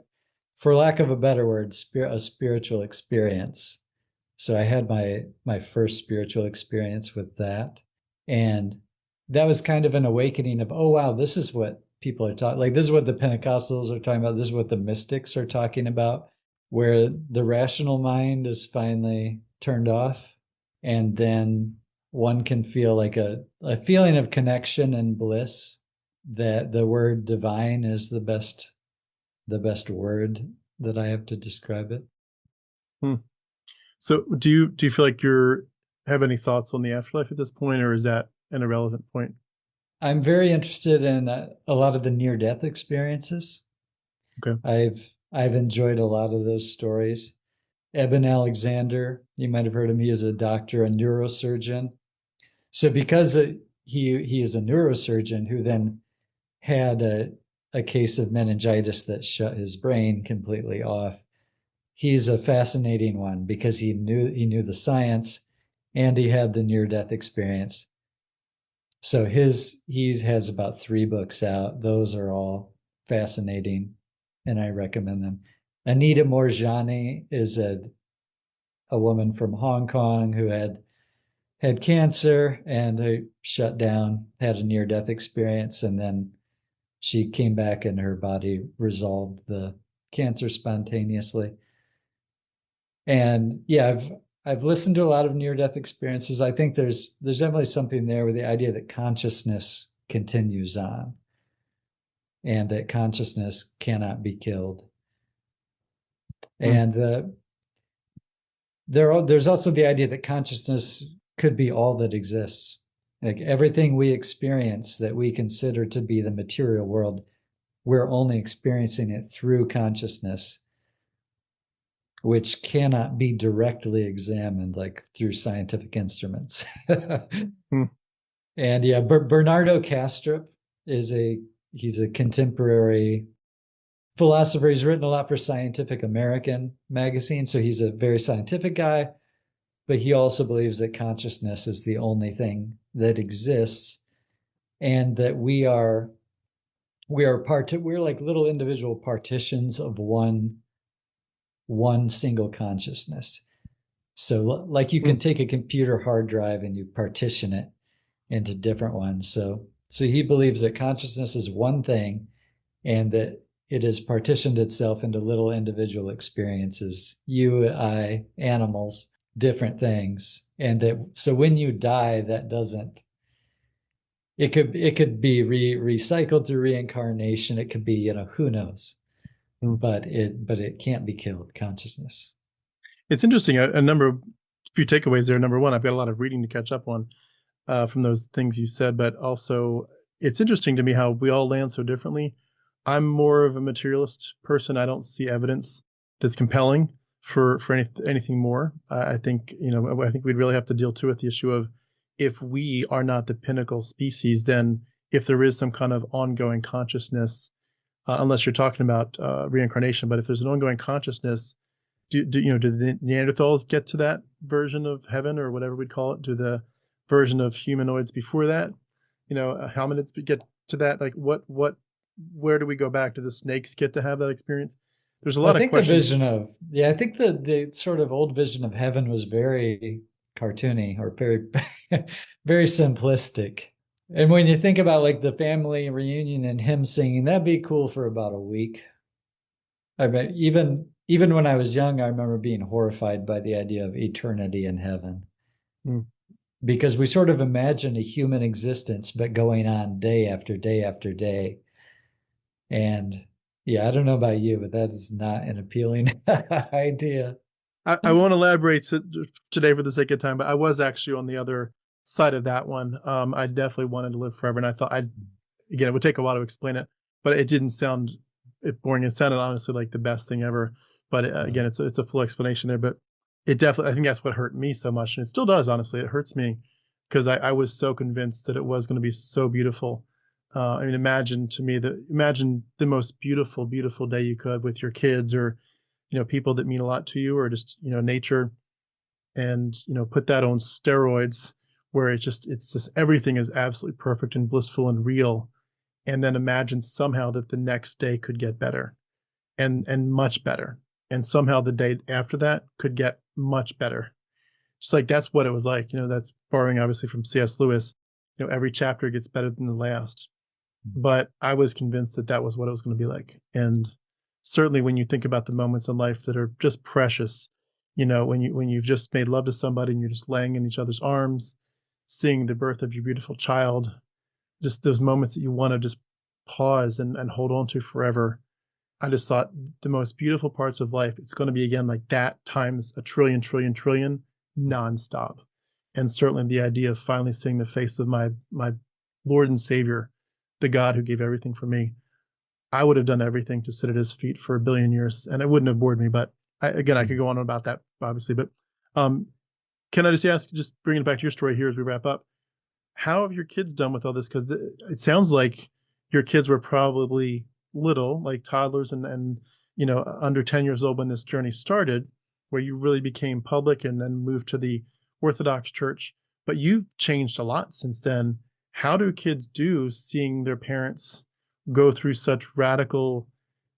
for lack of a better word, a spiritual experience. So I had my first spiritual experience with that. And that was kind of an awakening of, oh wow, this is what people are talking like this is what the Pentecostals are talking about. This is what the mystics are talking about, where the rational mind is finally turned off. And then one can feel like a feeling of connection and bliss that the word divine is the best word that I have to describe it. Hmm. So do you feel like you're have any thoughts on the afterlife at this point, or is that an irrelevant point? I'm very interested in a lot of the near death experiences. Okay. I've enjoyed a lot of those stories. Eben Alexander, you might have heard of him. He is a doctor, a neurosurgeon. So because he is a neurosurgeon who then had a case of meningitis that shut his brain completely off. He's a fascinating one because he knew the science and he had the near death experience. So he has about 3 books out. Those are all fascinating, and I recommend them. Anita Moorjani is a woman from Hong Kong who had cancer and shut down, had a near death experience, and then she came back and her body resolved the cancer spontaneously. And yeah, I've listened to a lot of near death experiences. I think there's definitely something there with the idea that consciousness continues on and that consciousness cannot be killed. Hmm. And there's also the idea that consciousness could be all that exists. Like everything we experience that we consider to be the material world, we're only experiencing it through consciousness, which cannot be directly examined like through scientific instruments. Hmm. And yeah, Bernardo Kastrup is he's a contemporary philosopher. He's written a lot for Scientific American magazine, so he's a very scientific guy, but he also believes that consciousness is the only thing that exists and that we're like little individual partitions of one single consciousness. So like you Hmm. can take a computer hard drive and you partition it into different ones. So he believes that consciousness is one thing and that it has partitioned itself into little individual experiences, you, I, animals, different things. And that so when you die, that doesn't it could be recycled through reincarnation. It could be, who knows, Hmm. but it can't be killed, consciousness. It's interesting. A few takeaways there. Number one, I've got a lot of reading to catch up on from those things you said, but also it's interesting to me how we all land so differently. I'm more of a materialist person. I don't see evidence that's compelling for anything more. I think I think we'd really have to deal too with the issue of if we are not the pinnacle species, then if there is some kind of ongoing consciousness, unless you're talking about reincarnation, but if there's an ongoing consciousness, do the Neanderthals get to that version of heaven or whatever we'd call it? Do the version of humanoids before that, hominids get to that? Like where do we go back? Do the snakes get to have that experience? There's a Well, I lot of think the questions. vision of yeah, I think the sort of old vision of heaven was very cartoony or very very simplistic. And when you think about like the family reunion and him singing, that'd be cool for about a week. I mean, even when I was young, I remember being horrified by the idea of eternity in heaven Hmm. because we sort of imagine a human existence, but going on day after day after day. And yeah, I don't know about you, but that is not an appealing idea. I won't elaborate today for the sake of time, but I was actually on the other side of that one. I definitely wanted to live forever, and I thought again, it would take a while to explain it, but it didn't sound boring. It sounded honestly like the best thing ever. But again, it's a full explanation there. But it definitely, I think that's what hurt me so much, and it still does. Honestly, it hurts me because I was so convinced that it was going to be so beautiful. I mean, imagine the most beautiful, beautiful day you could with your kids, or people that mean a lot to you, or just, nature, and, put that on steroids where it's just everything is absolutely perfect and blissful and real. And then imagine somehow that the next day could get better and much better. And somehow the day after that could get much better. Just like that's what it was like. That's borrowing obviously from C.S. Lewis. Every chapter gets better than the last. But I was convinced that that was what it was going to be like. And certainly when you think about the moments in life that are just precious, when you've just made love to somebody and you're just laying in each other's arms, seeing the birth of your beautiful child, just those moments that you want to just pause and hold on to forever. I just thought the most beautiful parts of life, it's going to be again like that times a trillion, trillion, trillion, nonstop. And certainly the idea of finally seeing the face of my Lord and Savior, the God who gave everything for me. I would have done everything to sit at his feet for a billion years, and it wouldn't have bored me. But I could go on about that, obviously. But can I just ask, just bringing it back to your story here as we wrap up, how have your kids done with all this? Because it sounds like your kids were probably little, like toddlers and under 10 years old when this journey started, where you really became public and then moved to the Orthodox Church. But you've changed a lot since then. How do kids do seeing their parents go through such radical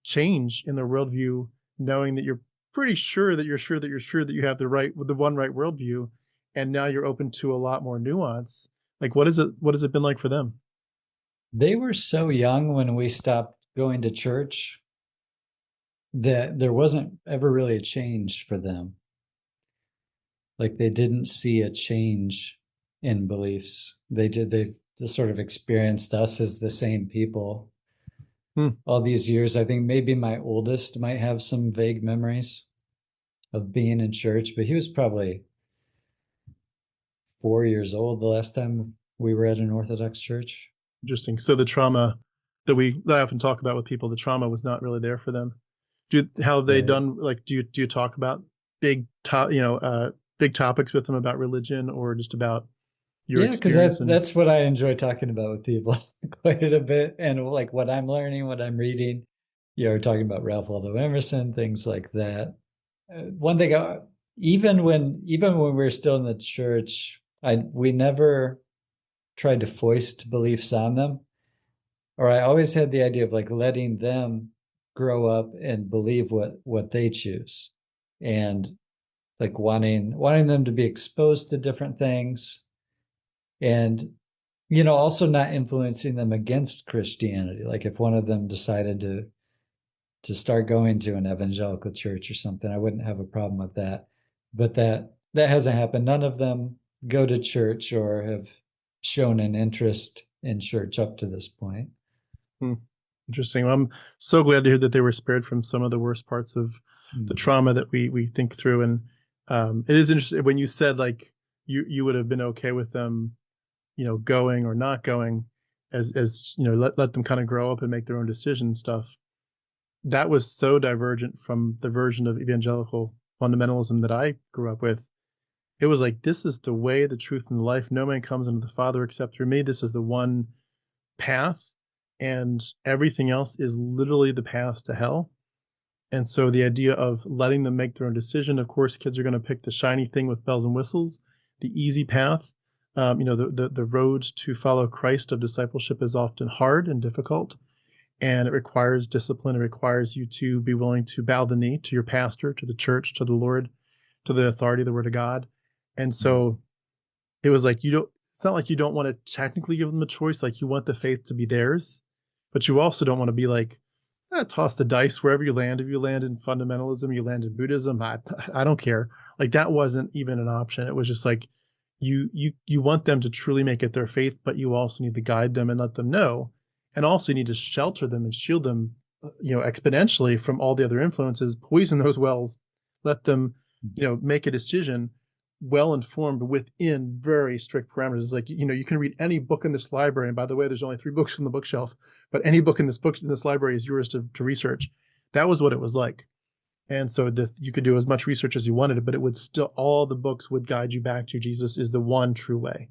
change in their worldview, knowing that you're pretty sure that you're sure that you're sure that you have the one right worldview, and now you're open to a lot more nuance? Like, what has it been like for them? They were so young when we stopped going to church that there wasn't ever really a change for them. Like they didn't see a change in beliefs. They just sort of experienced us as the same people all these years. I think maybe my oldest might have some vague memories of being in church, but he was probably 4 years old the last time we were at an Orthodox church. Interesting. So the trauma that I often talk about with people, the trauma was not really there for them. How have they done? Like, do you talk about big topics with them about religion, or just about your because experience? that's what I enjoy talking about with people quite a bit, and like what I'm learning, what I'm reading. We're talking about Ralph Waldo Emerson, things like that. One thing, even when we were still in the church, we never tried to foist beliefs on them, or I always had the idea of like letting them grow up and believe what they choose, and like wanting them to be exposed to different things, and also not influencing them against Christianity. Like if one of them decided to start going to an evangelical church or something, I wouldn't have a problem with that. But that hasn't happened. None of them go to church or have shown an interest in church up to this point. Interesting. Well, I'm so glad to hear that they were spared from some of the worst parts of the trauma that we think through. And it is interesting when you said like you would have been okay with them, going or not going, as let them kind of grow up and make their own decision and stuff. That was so divergent from the version of evangelical fundamentalism that I grew up with. It was like, this is the way, the truth, and the life. No man comes unto the Father except through me. This is the one path, and everything else is literally the path to hell. And so the idea of letting them make their own decision, of course, kids are going to pick the shiny thing with bells and whistles, the easy path. The road to follow Christ of discipleship is often hard and difficult, and it requires discipline. It requires you to be willing to bow the knee to your pastor, to the church, to the Lord, to the authority of the Word of God. And so it was like, it's not like you don't want to technically give them a choice. Like you want the faith to be theirs, but you also don't want to be like, toss the dice wherever you land. If you land in fundamentalism, you land in Buddhism, I don't care. Like that wasn't even an option. It was just like, you want them to truly make it their faith, but you also need to guide them and let them know. And also you need to shelter them and shield them, exponentially from all the other influences, poison those wells, let them, make a decision well-informed within very strict parameters. It's like, you can read any book in this library. And by the way, there's only 3 books on the bookshelf, but any book in this library is yours to research. That was what it was like. And so you could do as much research as you wanted, but it would still, all the books would guide you back to Jesus is the one true way.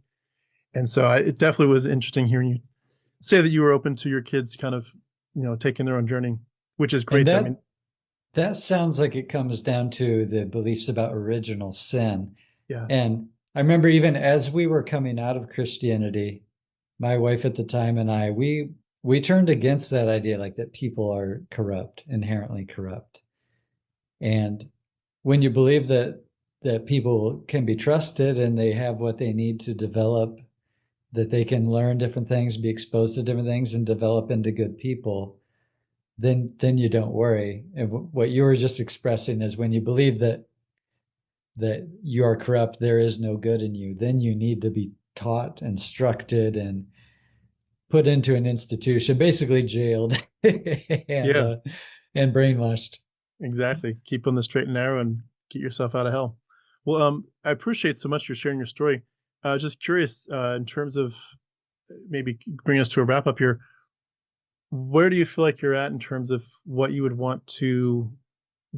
And so it definitely was interesting hearing you say that you were open to your kids kind of, taking their own journey, which is great. And That sounds like it comes down to the beliefs about original sin. Yes. And I remember even as we were coming out of Christianity, my wife at the time and I, we turned against that idea, like that people are corrupt, inherently corrupt. And when you believe that people can be trusted and they have what they need to develop, that they can learn different things, be exposed to different things, and develop into good people, then you don't worry. And what you were just expressing is when you believe that you are corrupt, there is no good in you, then you need to be taught, instructed, and put into an institution, basically jailed and Yeah, uh, and brainwashed. exactly. Keep on the straight and narrow and get yourself out of hell. Well, I appreciate so much you sharing your story. Just curious, in terms of maybe bring us to a wrap up here. Where do you feel like you're at in terms of what you would want to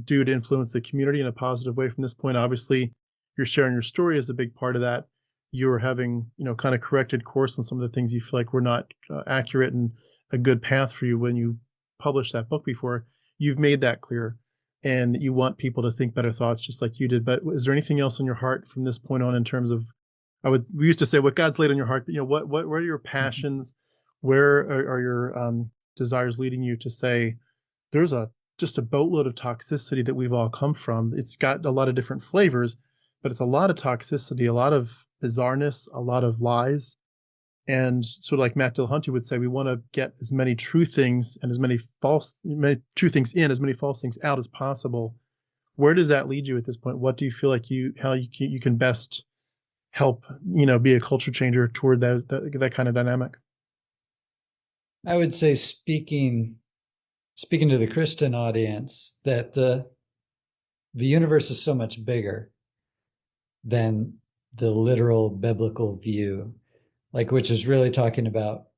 do to influence the community in a positive way from this point? Obviously, you're sharing your story as a big part of that. You're having, kind of corrected course on some of the things you feel like were not accurate and a good path for you when you published that book before. You've made that clear, and that you want people to think better thoughts just like you did. But is there anything else on your heart from this point on in terms of, we used to say what God's laid on your heart, but what are your passions? Where are your desires leading you to say, there's just a boatload of toxicity that we've all come from. It's got a lot of different flavors, but it's a lot of toxicity, a lot of bizarreness, a lot of lies. And sort of like Matt Dillahunty would say, we want to get as many true things and many true things in, as many false things out as possible. Where does that lead you at this point? What do you feel like how you can best help, be a culture changer toward that kind of dynamic? I would say speaking to the Christian audience, that the universe is so much bigger than the literal biblical view, like which is really talking about,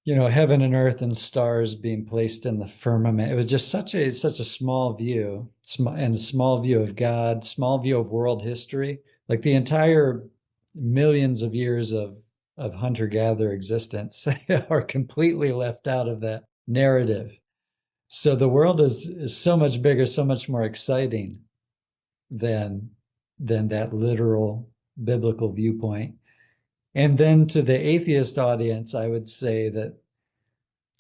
heaven and earth and stars being placed in the firmament. It was just such a small view, and a small view of God, small view of world history, like the entire millions of years of hunter-gatherer existence are completely left out of that narrative. So the world is so much bigger, so much more exciting than that literal biblical viewpoint. And then to the atheist audience, I would say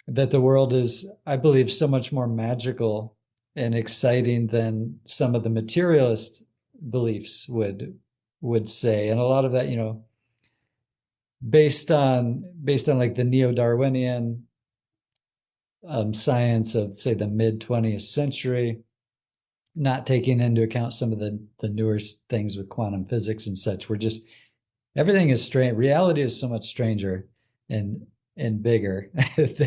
that the world is, I believe, so much more magical and exciting than some of the materialist beliefs would say. And a lot of that, based on like the neo-Darwinian science of, say, the mid 20th century, not taking into account some of the newer things with quantum physics and such. We're just, everything is strange. Reality is so much stranger and bigger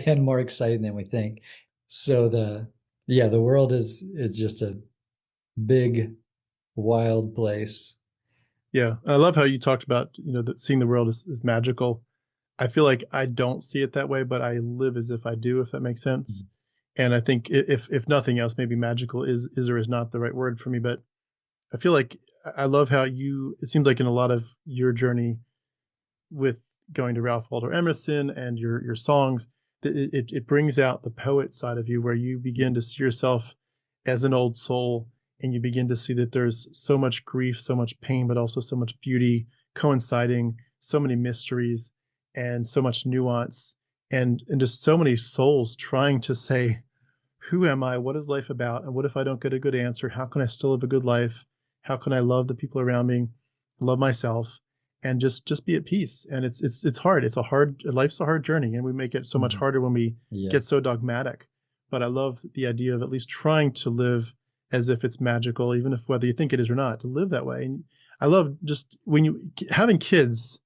and more exciting than we think. So the world is just a big, wild place. Yeah, and I love how you talked about, that seeing the world is magical. I feel like I don't see it that way, but I live as if I do, if that makes sense. And I think if nothing else, maybe magical is or is not the right word for me. But I feel like I love how it seems like in a lot of your journey with going to Ralph Waldo Emerson and your songs, that it brings out the poet side of you, where you begin to see yourself as an old soul, and you begin to see that there's so much grief, so much pain, but also so much beauty coinciding, so many mysteries and so much nuance, and just so many souls trying to say, who am I? What is life about? And what if I don't get a good answer? How can I still live a good life? How can I love the people around me, love myself, and just be at peace? And it's hard. Life's a hard journey, and we make it so much harder when we Yeah. get so dogmatic. But I love the idea of at least trying to live as if it's magical, even if whether you think it is or not, to live that way. And I love just having kids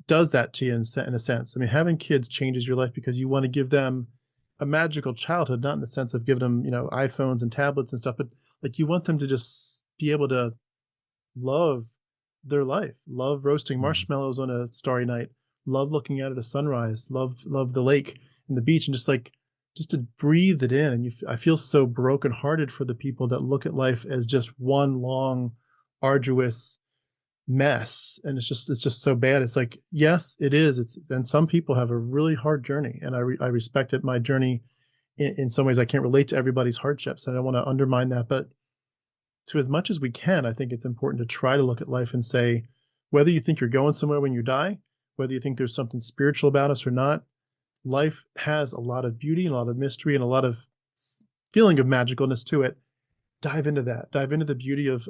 does that to you in a sense. I mean, having kids changes your life because you want to give them a magical childhood, not in the sense of giving them, iPhones and tablets and stuff, but like you want them to just be able to love their life, love roasting marshmallows on a starry night, love looking out at a sunrise, love the lake and the beach, and just to breathe it in. And I feel so brokenhearted for the people that look at life as just one long, arduous mess, and it's just so bad. It's like, yes, it is. And some people have a really hard journey, and I respect it. My journey in some ways I can't relate to everybody's hardships. I don't want to undermine that, but to as much as we can, I think it's important to try to look at life and say, whether you think you're going somewhere when you die, whether you think there's something spiritual about us or not, life has a lot of beauty and a lot of mystery and a lot of feeling of magicalness to it. Dive into that. Dive into the beauty of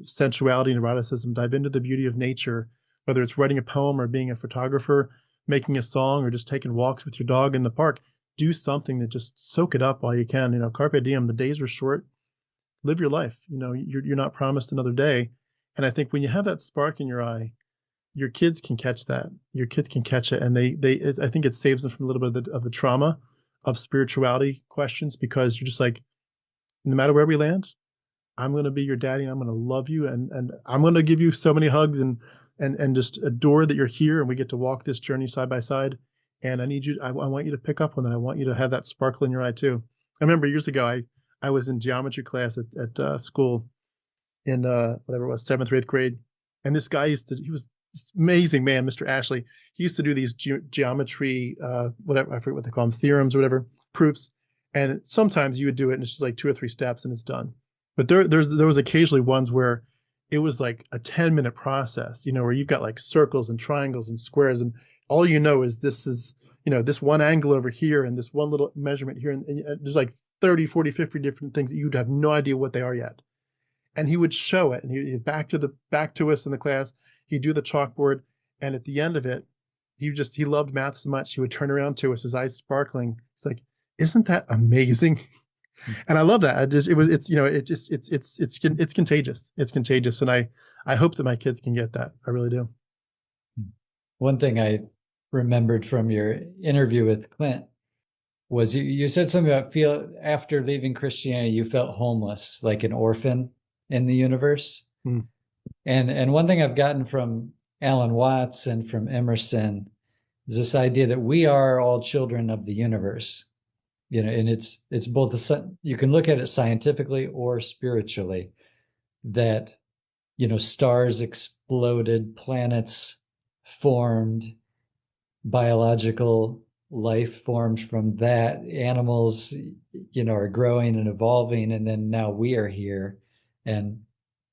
sensuality and eroticism. Dive into the beauty of nature, whether it's writing a poem or being a photographer, making a song, or just taking walks with your dog in the park. Do something to just soak it up while you can. Carpe diem. The days are short. Live your life. You're not promised another day. And I think when you have that spark in your eye, your kids can catch that. Your kids can catch it, and I think it saves them from a little bit of the trauma of spirituality questions, because you're just like, no matter where we land, I'm going to be your daddy, and I'm going to love you, and I'm going to give you so many hugs and just adore that you're here, and we get to walk this journey side by side. And I want you to pick up on that. I want you to have that sparkle in your eye too. I remember years ago, I was in geometry class at school in whatever it was, 7th or 8th grade, and this guy he was this amazing man, Mr. Ashley. He used to do these geometry, whatever, I forget what they call them, theorems or whatever, proofs. And sometimes you would do it and it's just like 2 or 3 steps and it's done. But there was occasionally ones where it was like a 10-minute process, where you've got like circles and triangles and squares, and all is this is, this one angle over here and this one little measurement here. And there's like 30, 40, 50 different things that you'd have no idea what they are yet. And he would show it, and he'd back to us in the class. He'd do the chalkboard, and at the end of it, he loved math so much, he would turn around to us, his eyes sparkling. It's like, isn't that amazing? And I love that. It's contagious. It's contagious, and I hope that my kids can get that. I really do. One thing I remembered from your interview with Clint was you said something about after leaving Christianity, you felt homeless, like an orphan in the universe. And one thing I've gotten from Alan Watts and from Emerson is this idea that we are all children of the universe, and it's both you can look at it scientifically or spiritually, that, stars exploded, planets formed, biological life formed from that, animals, are growing and evolving, and then now we are here. And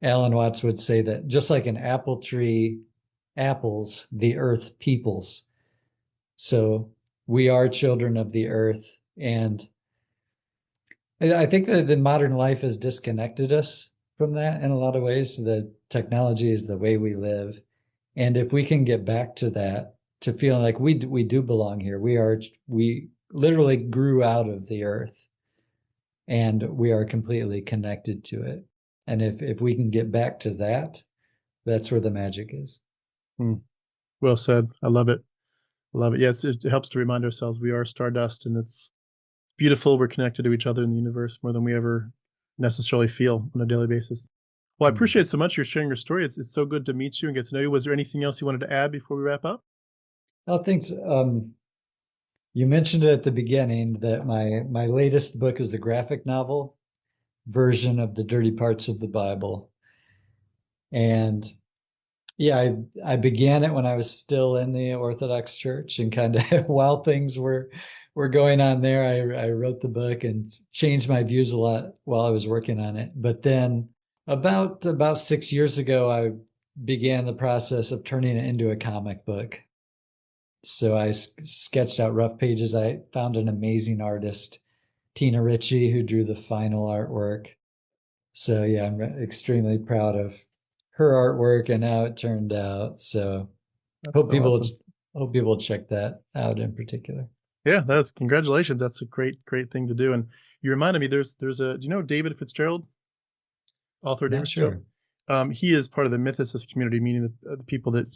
Alan Watts would say that just like an apple tree apples, the earth peoples. So we are children of the earth. And I think that the modern life has disconnected us from that in a lot of ways. The technology is the way we live. And if we can get back to that, to feeling like we do belong here, we literally grew out of the earth and we are completely connected to it. And if we can get back to that, that's where the magic is. Well said. I love it. I love it. Yes, it helps to remind ourselves we are stardust, and it's beautiful. We're connected to each other in the universe more than we ever necessarily feel on a daily basis. Well, I appreciate so much you're sharing your story. It's so good to meet you and get to know you. Was there anything else you wanted to add before we wrap up? Oh, thanks. You mentioned it at the beginning that my latest book is the graphic novel version of the dirty parts of the Bible. And yeah, I began it when I was still in the Orthodox Church, and kind of while things were going on there, I wrote the book and changed my views a lot while I was working on it. But then about 6 years ago, I began the process of turning it into a comic book. So I sketched out rough pages. I found an amazing artist, Tina Ritchie, who drew the final artwork. So yeah, I'm extremely proud of her artwork and how it turned out. So hope people check that out in particular. Yeah, congratulations. That's a great thing to do. And you reminded me, there's do you know David Fitzgerald, author David Fitzgerald? He is part of the mythicist community, meaning the people that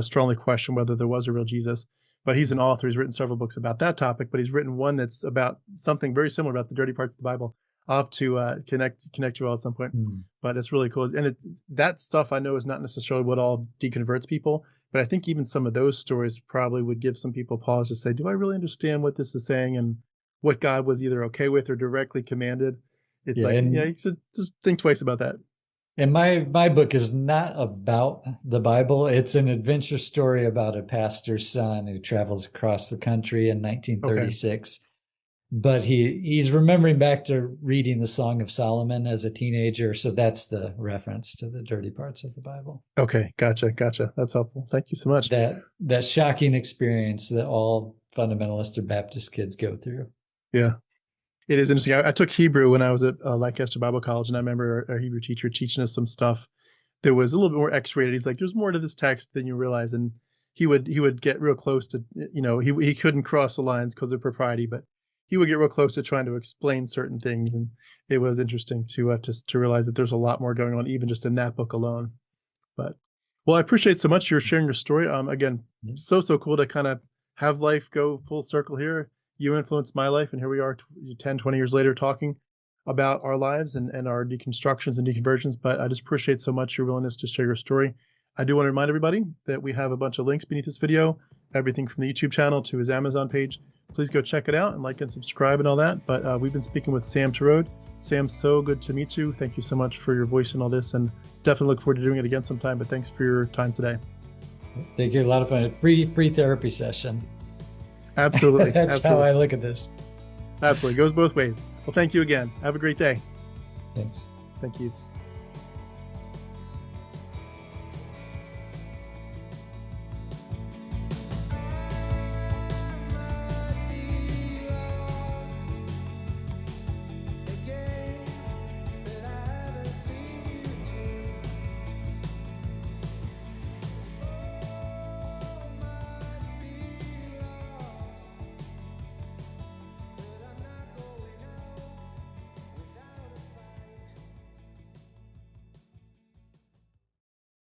strongly question whether there was a real Jesus. But he's an author. He's written several books about that topic, but he's written one that's about something very similar about the dirty parts of the Bible. I'll have to connect you all at some point. But it's really cool. And that stuff I know is not necessarily what all deconverts people, but I think even some of those stories probably would give some people pause to say, do I really understand what this is saying and what God was either okay with or directly commanded? It's you should just think twice about that. And my book is not about the Bible. It's an adventure story about a pastor's son who travels across the country in 1936. Okay. but he's remembering back to reading the Song of Solomon as a teenager. So that's the reference to the dirty parts of the Bible. Okay, gotcha. That's helpful. Thank you so much. That shocking experience that all fundamentalist or Baptist kids go through. Yeah. It is interesting. I took Hebrew when I was at Lancaster Bible College, and I remember our Hebrew teacher teaching us some stuff that was a little bit more X-rated. He's like, "There's more to this text than you realize," and he would get real close to, he couldn't cross the lines because of propriety, but he would get real close to trying to explain certain things, and it was interesting to realize that there's a lot more going on even just in that book alone. But well, I appreciate so much your sharing your story. Again, so cool to kind of have life go full circle here. You influenced my life, and here we are 10, 20 years later talking about our lives and our deconstructions and deconversions. But I just appreciate so much your willingness to share your story. I do want to remind everybody that we have a bunch of links beneath this video, everything from the YouTube channel to his Amazon page. Please go check it out and like and subscribe and all that. But we've been speaking with Sam Torode. Sam, so good to meet you. Thank you so much for your voice and all this, and definitely look forward to doing it again sometime. But thanks for your time today. Thank you. A lot of fun. Free therapy session. Absolutely. That's Absolutely. how I look at this. Absolutely. Goes both ways. Well, thank you again. Have a great day. Thanks. Thank you.